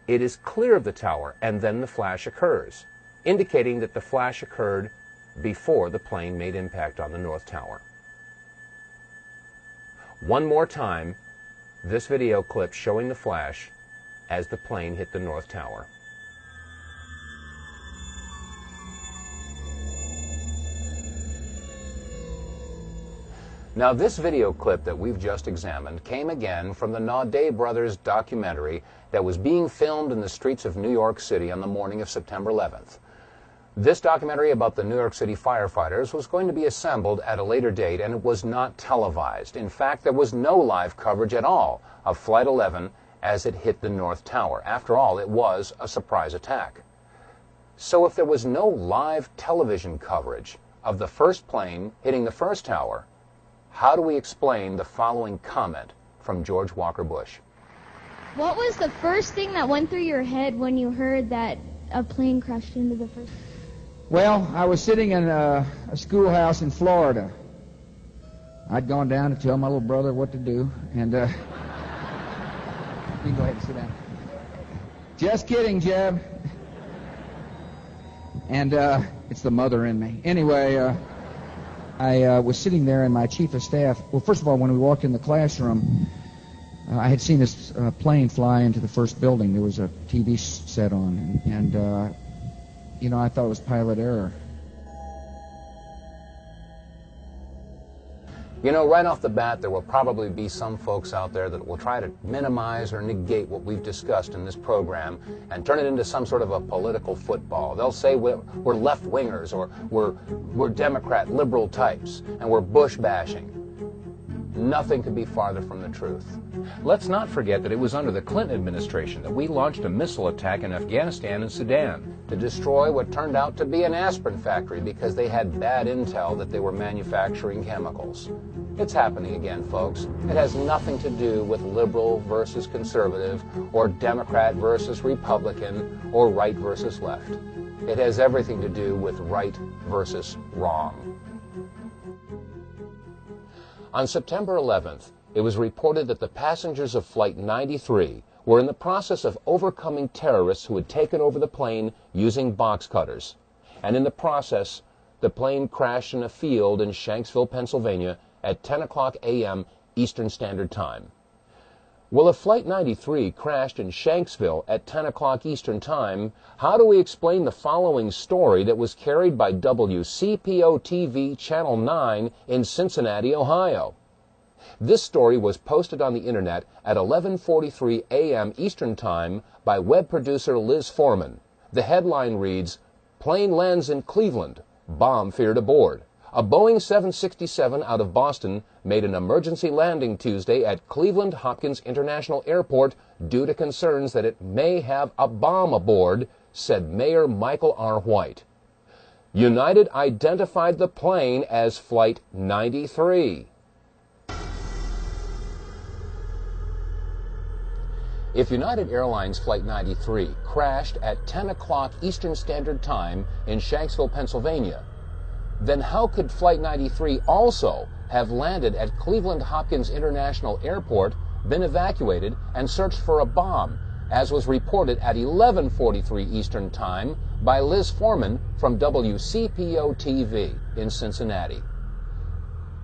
it is clear of the tower, and then the flash occurs, indicating that the flash occurred before the plane made impact on the North Tower. One more time, this video clip showing the flash as the plane hit the North Tower. Now, this video clip that we've just examined came again from the Naudet brothers documentary that was being filmed in the streets of New York City on the morning of September 11th. This documentary about the New York City firefighters was going to be assembled at a later date, and it was not televised. In fact, there was no live coverage at all of Flight 11 as it hit the North Tower. After all, it was a surprise attack. So if there was no live television coverage of the first plane hitting the first tower, how do we explain the following comment from George Walker Bush? What was the first thing that went through your head when you heard that a plane crashed into the first? Well, I was sitting in a schoolhouse in Florida. I'd gone down to tell my little brother what to do, and you can go ahead and sit down. Just kidding, Jeb. And it's the mother in me. Anyway, I was sitting there, and my chief of staff, well, first of all, when we walked in the classroom, I had seen this plane fly into the first building. There was a TV set on, and you know, I thought it was pilot error. You know, right off the bat, there will probably be some folks out there that will try to minimize or negate what we've discussed in this program and turn it into some sort of a political football. They'll say we're left-wingers, or we're Democrat, liberal types, and we're Bush bashing. Nothing could be farther from the truth. Let's not forget that it was under the Clinton administration that we launched a missile attack in Afghanistan and Sudan to destroy what turned out to be an aspirin factory because they had bad intel that they were manufacturing chemicals. It's happening again, folks. It has nothing to do with liberal versus conservative, or Democrat versus Republican, or right versus left. It has everything to do with right versus wrong. On September 11th, it was reported that the passengers of Flight 93 were in the process of overcoming terrorists who had taken over the plane using box cutters. And in the process, the plane crashed in a field in Shanksville, Pennsylvania at 10 o'clock a.m. Eastern Standard Time. Well, if Flight 93 crashed in Shanksville at 10 o'clock Eastern Time, how do we explain the following story that was carried by WCPO-TV Channel 9 in Cincinnati, Ohio? This story was posted on the internet at 11:43 a.m. Eastern Time by web producer Liz Foreman. The headline reads, "Plane lands in Cleveland, bomb feared aboard. A Boeing 767 out of Boston made an emergency landing Tuesday at Cleveland Hopkins International Airport due to concerns that it may have a bomb aboard," said Mayor Michael R. White. United identified the plane as Flight 93. If United Airlines Flight 93 crashed at 10 o'clock Eastern Standard Time in Shanksville, Pennsylvania, then how could Flight 93 also have landed at Cleveland Hopkins International Airport, been evacuated, and searched for a bomb, as was reported at 11:43 Eastern Time by Liz Foreman from WCPO-TV in Cincinnati?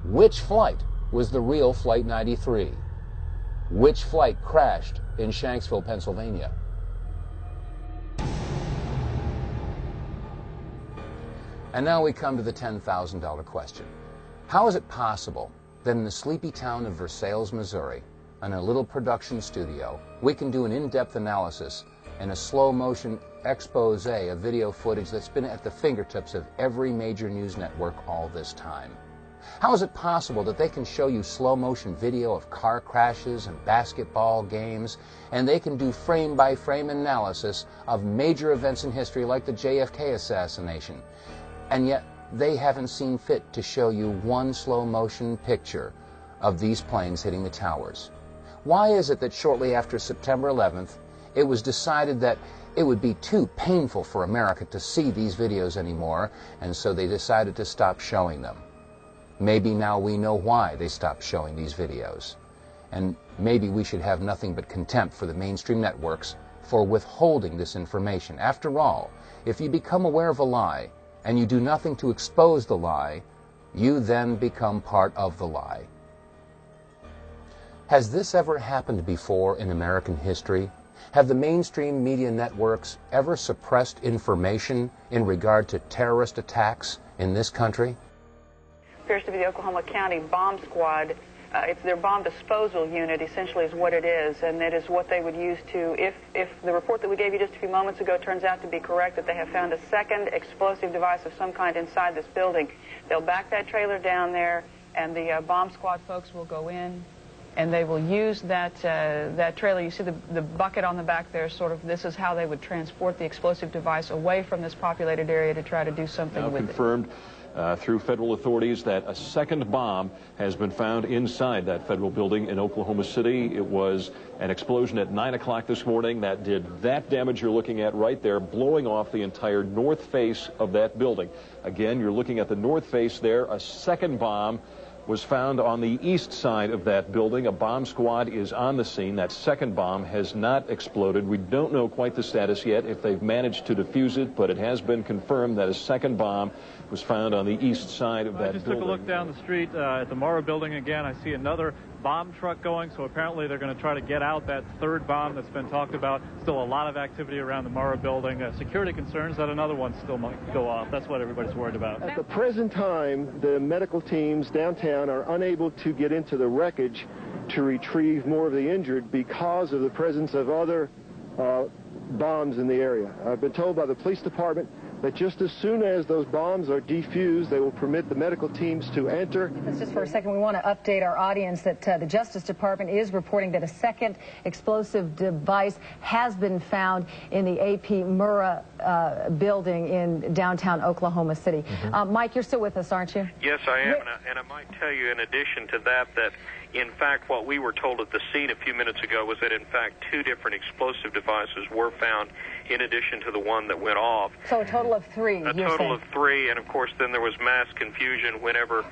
Which flight was the real Flight 93? Which flight crashed in Shanksville, Pennsylvania? And now we come to the $10,000 question. How is it possible that in the sleepy town of Versailles, Missouri, in a little production studio, we can do an in-depth analysis and a slow-motion expose of video footage that's been at the fingertips of every major news network all this time? How is it possible that they can show you slow-motion video of car crashes and basketball games, and they can do frame-by-frame analysis of major events in history like the JFK assassination, and yet they haven't seen fit to show you one slow-motion picture of these planes hitting the towers? Why is it that shortly after September 11th, it was decided that it would be too painful for America to see these videos anymore, and so they decided to stop showing them? Maybe now we know why they stopped showing these videos. And maybe we should have nothing but contempt for the mainstream networks for withholding this information. After all, if you become aware of a lie and you do nothing to expose the lie, you then become part of the lie. Has this ever happened before in American history? Have the mainstream media networks ever suppressed information in regard to terrorist attacks in this country? Appears to be the Oklahoma County Bomb Squad. It's their bomb disposal unit, essentially, is what it is, and it is what they would use to, if the report that we gave you just a few moments ago turns out to be correct, that they have found a second explosive device of some kind inside this building, they'll back that trailer down there, and the bomb squad folks will go in, and they will use that trailer. You see the bucket on the back there, sort of, this is how they would transport the explosive device away from this populated area to try to do something with it. Confirmed through federal authorities that a second bomb has been found inside that federal building in Oklahoma City. It was an explosion at 9 o'clock this morning that did that damage you're looking at right there, blowing off the entire north face of that building. Again, you're looking at the north face there. A second bomb was found on the east side of that building. A bomb squad is on the scene. That second bomb has not exploded. We don't know quite the status yet, if they've managed to defuse it, but it has been confirmed that a second bomb was found on the east side of that building. I just took a look down the street at the Morrow building again. I see another bomb truck going, so apparently they're going to try to get out that third bomb that's been talked about. Still a lot of activity around the Morrow building. Security concerns that another one still might go off. That's what everybody's worried about. At the present time, the medical teams downtown are unable to get into the wreckage to retrieve more of the injured because of the presence of other bombs in the area. I've been told by the police department that just as soon as those bombs are defused, they will permit the medical teams to enter. Just for a second, we want to update our audience that the Justice Department is reporting that a second explosive device has been found in the A.P. Murrah building in downtown Oklahoma City. Mike, you're still with us, aren't you? Yes, I am, and I might tell you in addition to that, in fact, what we were told at the scene a few minutes ago was that, in fact, 2 different explosive devices were found in addition to the one that went off. So a total of 3, A total of 3, and of course then there was mass confusion whenever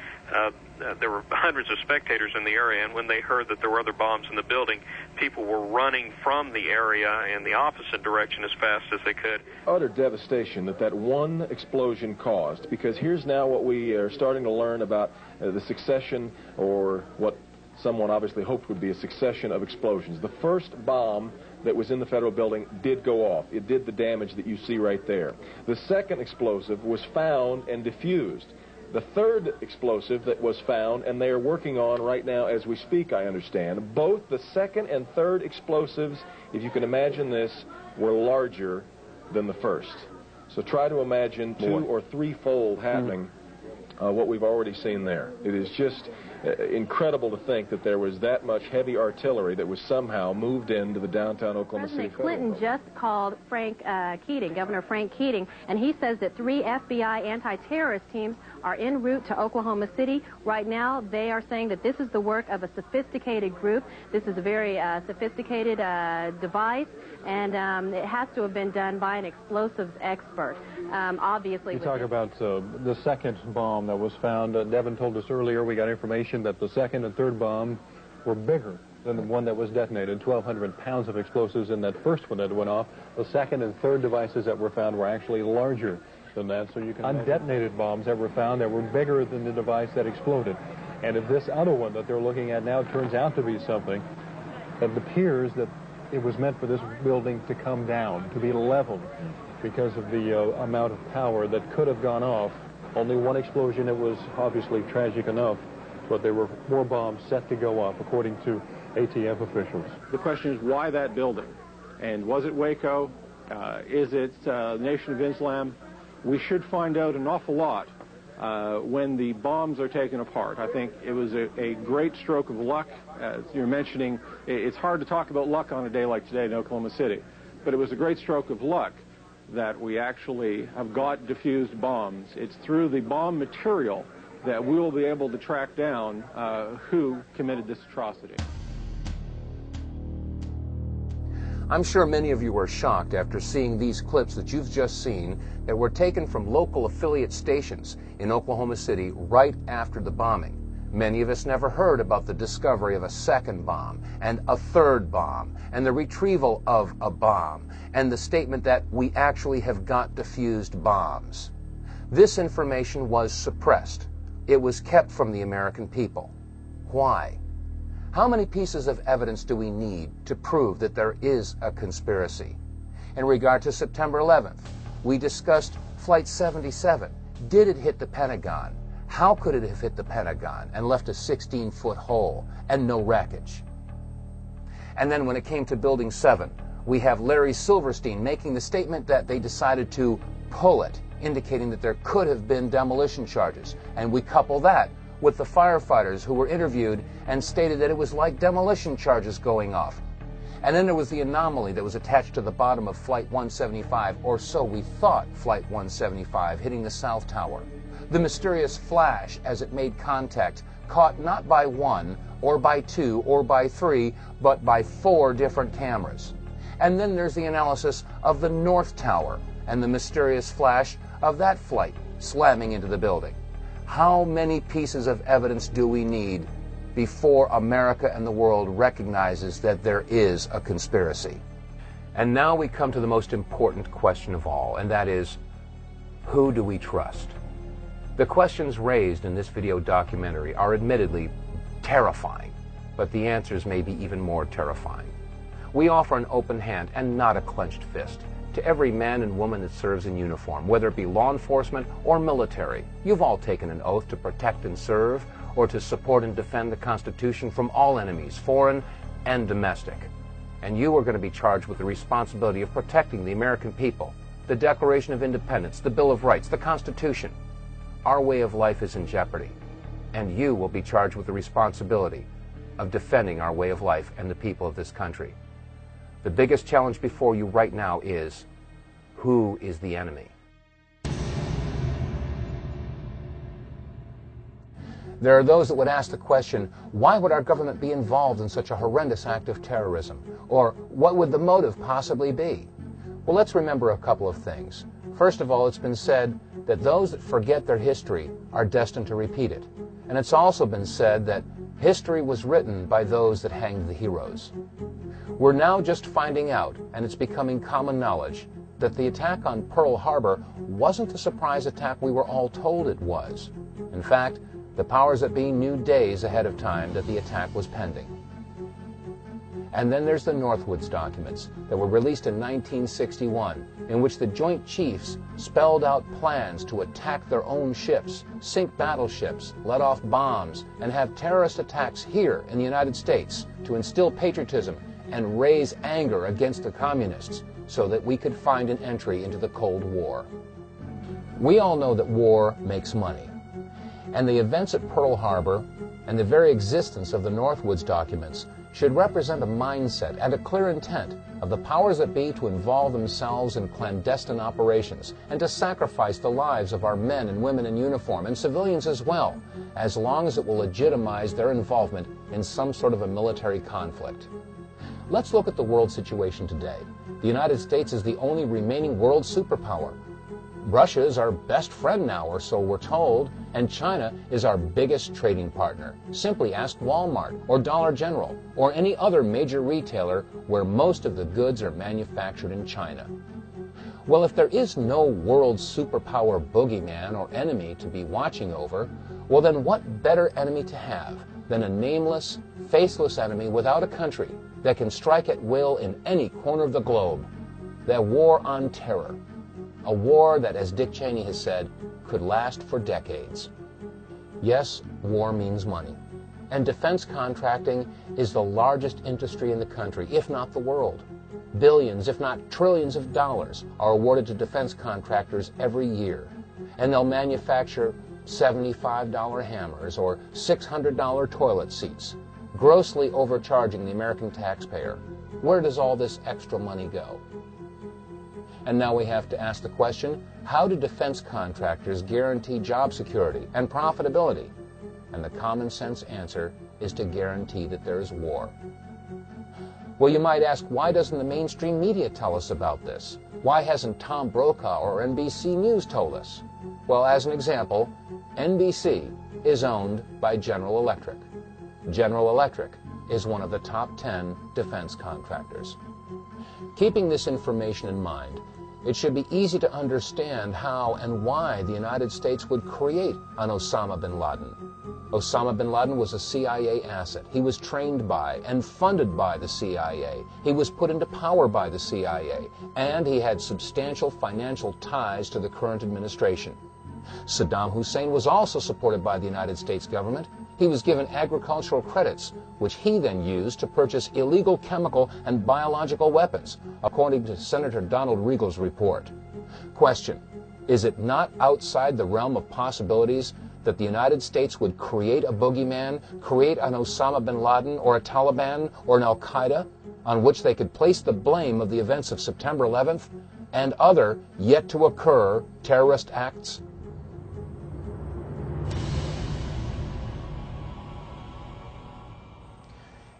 there were hundreds of spectators in the area, and when they heard that there were other bombs in the building, people were running from the area in the opposite direction as fast as they could. Utter devastation that one explosion caused, because here's now what we are starting to learn about the succession, or what someone obviously hoped would be a succession of explosions. The first bomb that was in the federal building did go off. It did the damage that you see right there. The second explosive was found and diffused. The third explosive that was found, and they are working on right now as we speak, I understand, both the second and third explosives, if you can imagine this, were larger than the first. So try to imagine 2- or 3-fold happening what we've already seen there. It is just incredible to think that there was that much heavy artillery that was somehow moved into the downtown Oklahoma City. President Clinton just called Frank Keating, Governor Frank Keating, and he says that 3 FBI anti-terrorist teams are en route to Oklahoma City. Right now, they are saying that this is the work of a sophisticated group. This is a very sophisticated device, and it has to have been done by an explosives expert. Obviously, we talk about the second bomb that was found. Devin told us earlier, we got information that the second and third bomb were bigger than the one that was detonated. 1,200 pounds of explosives in that first one that went off. The second and third devices that were found were actually larger than that. So you can undetonated bombs that were found that were bigger than the device that exploded. And if this other one that they're looking at now turns out to be something, it appears that it was meant for this building to come down, to be leveled, because of the amount of power that could have gone off. Only one explosion, it was obviously tragic enough, but there were more bombs set to go off, according to ATF officials. The question is, why that building? And was it Waco? Is it Nation of Islam? We should find out an awful lot when the bombs are taken apart. I think it was a great stroke of luck. As you're mentioning, it's hard to talk about luck on a day like today in Oklahoma City, but it was a great stroke of luck that we actually have got diffused bombs. It's through the bomb material that we will be able to track down who committed this atrocity. I'm sure many of you were shocked after seeing these clips that you've just seen that were taken from local affiliate stations in Oklahoma City right after the bombing. Many of us never heard about the discovery of a second bomb and a third bomb and the retrieval of a bomb and the statement that we actually have got diffused bombs. This information was suppressed. It was kept from the American people. Why? How many pieces of evidence do we need to prove that there is a conspiracy? In regard to September 11th, we discussed Flight 77. Did it hit the Pentagon? How could it have hit the Pentagon and left a 16-foot hole and no wreckage? And then when it came to Building 7, we have Larry Silverstein making the statement that they decided to pull it, indicating that there could have been demolition charges. And we couple that with the firefighters who were interviewed and stated that it was like demolition charges going off. And then there was the anomaly that was attached to the bottom of Flight 175, or so we thought, Flight 175, hitting the South Tower. The mysterious flash as it made contact, caught not by one, or by two, or by three, but by 4 different cameras. And then there's the analysis of the North Tower and the mysterious flash of that flight slamming into the building. How many pieces of evidence do we need before America and the world recognizes that there is a conspiracy? And now we come to the most important question of all, and that is, who do we trust? The questions raised in this video documentary are admittedly terrifying, but the answers may be even more terrifying. We offer an open hand and not a clenched fist to every man and woman that serves in uniform, whether it be law enforcement or military. You've all taken an oath to protect and serve, or to support and defend the Constitution from all enemies, foreign and domestic. And you are going to be charged with the responsibility of protecting the American people, the Declaration of Independence, the Bill of Rights, the Constitution. Our way of life is in jeopardy, and you will be charged with the responsibility of defending our way of life and the people of this country. The biggest challenge before you right now is, who is the enemy? There are those that would ask the question, why would our government be involved in such a horrendous act of terrorism? Or what would the motive possibly be? Well, let's remember a couple of things. First of all, it's been said that those that forget their history are destined to repeat it. And it's also been said that history was written by those that hanged the heroes. We're now just finding out, and it's becoming common knowledge, that the attack on Pearl Harbor wasn't the surprise attack we were all told it was. In fact, the powers that be knew days ahead of time that the attack was pending. And then there's the Northwoods documents that were released in 1961, in which the Joint Chiefs spelled out plans to attack their own ships, sink battleships, let off bombs, and have terrorist attacks here in the United States to instill patriotism and raise anger against the communists so that we could find an entry into the Cold War. We all know that war makes money. And the events at Pearl Harbor and the very existence of the Northwoods documents should represent a mindset and a clear intent of the powers that be to involve themselves in clandestine operations and to sacrifice the lives of our men and women in uniform and civilians as well, as long as it will legitimize their involvement in some sort of a military conflict. Let's look at the world situation today. The United States is the only remaining world superpower. Russia is our best friend now, or so we're told, and China is our biggest trading partner. Simply ask Walmart or Dollar General or any other major retailer where most of the goods are manufactured in China. Well, if there is no world superpower boogeyman or enemy to be watching over, well then what better enemy to have than a nameless, faceless enemy without a country that can strike at will in any corner of the globe? The war on terror. A war that, as Dick Cheney has said, could last for decades. Yes, war means money. And defense contracting is the largest industry in the country, if not the world. Billions, if not trillions of dollars are awarded to defense contractors every year. And they'll manufacture $75 hammers or $600 toilet seats, grossly overcharging the American taxpayer. Where does all this extra money go? And now we have to ask the question, how do defense contractors guarantee job security and profitability? And the common sense answer is to guarantee that there is war. Well, you might ask, why doesn't the mainstream media tell us about this? Why hasn't Tom Brokaw or NBC News told us? Well, as an example, NBC is owned by General Electric. General Electric is one of the top 10 defense contractors. Keeping this information in mind, it should be easy to understand how and why the United States would create an Osama bin Laden. Osama bin Laden was a CIA asset. He was trained by and funded by the CIA. He was put into power by the CIA, and he had substantial financial ties to the current administration. Saddam Hussein was also supported by the United States government. He was given agricultural credits, which he then used to purchase illegal chemical and biological weapons, according to Senator Donald Riegel's report. Question: is it not outside the realm of possibilities that the United States would create a boogeyman, create an Osama bin Laden or a Taliban or an Al-Qaeda, on which they could place the blame of the events of September 11th and other yet-to-occur terrorist acts?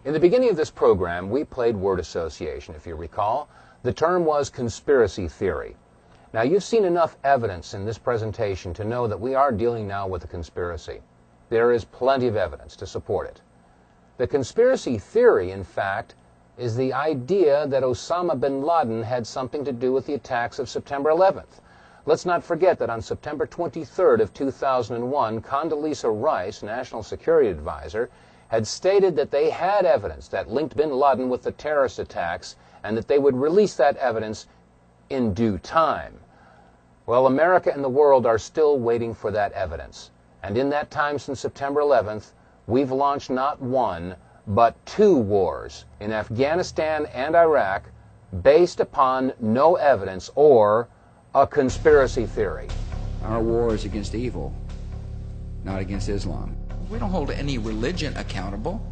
In the beginning of this program, we played word association, if you recall. The term was conspiracy theory. Now, you've seen enough evidence in this presentation to know that we are dealing now with a conspiracy. There is plenty of evidence to support it. The conspiracy theory, in fact, is the idea that Osama bin Laden had something to do with the attacks of September 11th. Let's not forget that on September 23rd of 2001, Condoleezza Rice, National Security Advisor, had stated that they had evidence that linked bin Laden with the terrorist attacks and that they would release that evidence in due time. Well, America and the world are still waiting for that evidence. And in that time since September 11th, we've launched not one, but two wars in Afghanistan and Iraq based upon no evidence or a conspiracy theory. Our war is against evil, not against Islam. We don't hold any religion accountable.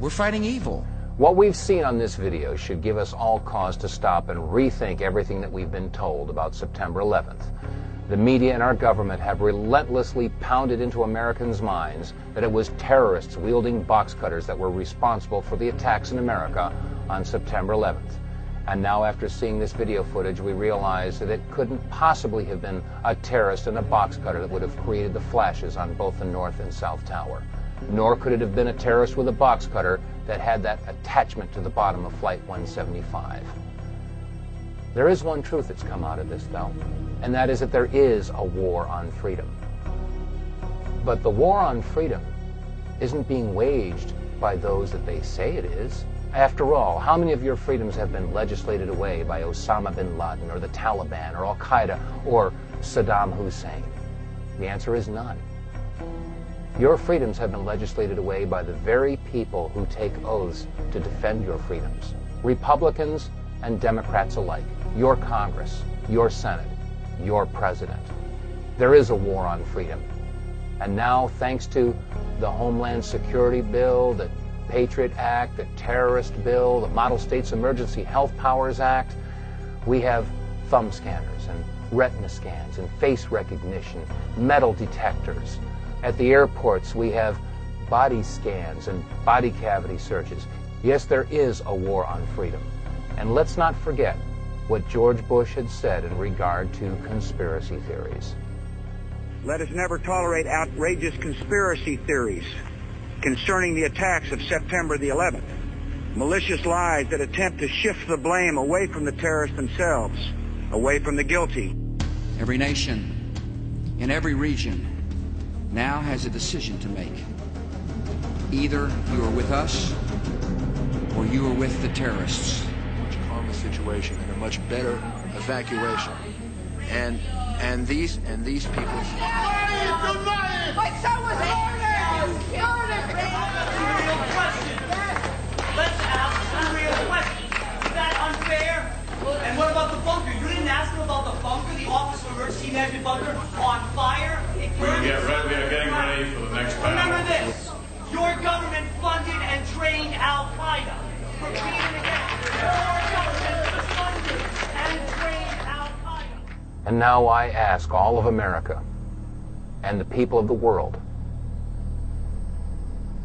We're fighting evil. What we've seen on this video should give us all cause to stop and rethink everything that we've been told about September 11th. The media and our government have relentlessly pounded into Americans' minds that it was terrorists wielding box cutters that were responsible for the attacks in America on September 11th. And now, after seeing this video footage, we realize that it couldn't possibly have been a terrorist in a box cutter that would have created the flashes on both the North and South Tower. Nor could it have been a terrorist with a box cutter that had that attachment to the bottom of Flight 175. There is one truth that's come out of this, though, and that is that there is a war on freedom. But the war on freedom isn't being waged by those that they say it is. After all, how many of your freedoms have been legislated away by Osama bin Laden or the Taliban or Al-Qaeda or Saddam Hussein? The answer is none. Your freedoms have been legislated away by the very people who take oaths to defend your freedoms. Republicans and Democrats alike. Your Congress, your Senate, your President. There is a war on freedom. And now, thanks to the Homeland Security Bill, the Patriot Act, the Terrorist Bill, the Model States Emergency Health Powers Act, we have thumb scanners and retina scans and face recognition, metal detectors. At the airports, we have body scans and body cavity searches. Yes, there is a war on freedom. And let's not forget what George Bush had said in regard to conspiracy theories. Let us never tolerate outrageous conspiracy theories concerning the attacks of September the 11th, malicious lies that attempt to shift the blame away from the terrorists themselves, away from the guilty. Every nation in every region now has a decision to make. Either you are with us or you are with the terrorists. Much calmer situation and a much better evacuation. And these people. My son was murdered! Let's ask some real questions. Is that unfair? And what about the bunker? You didn't ask him about the bunker, the Office of Emergency Management bunker on fire? We are getting ready for the next panel. Remember this. Your government funded and trained Al-Qaeda. Repeat it again. Your government funded and trained Al-Qaeda. And now I ask all of America and the people of the world,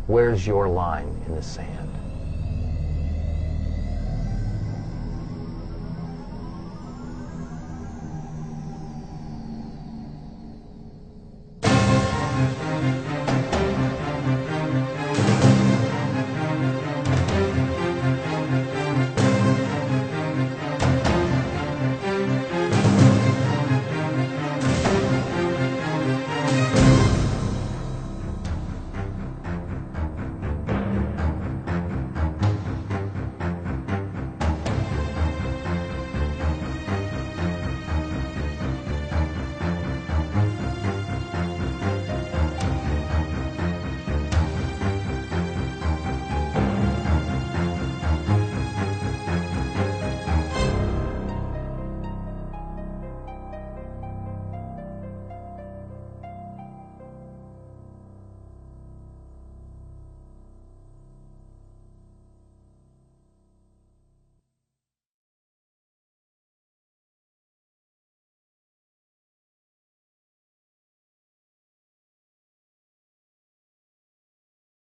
where's your line in the sand?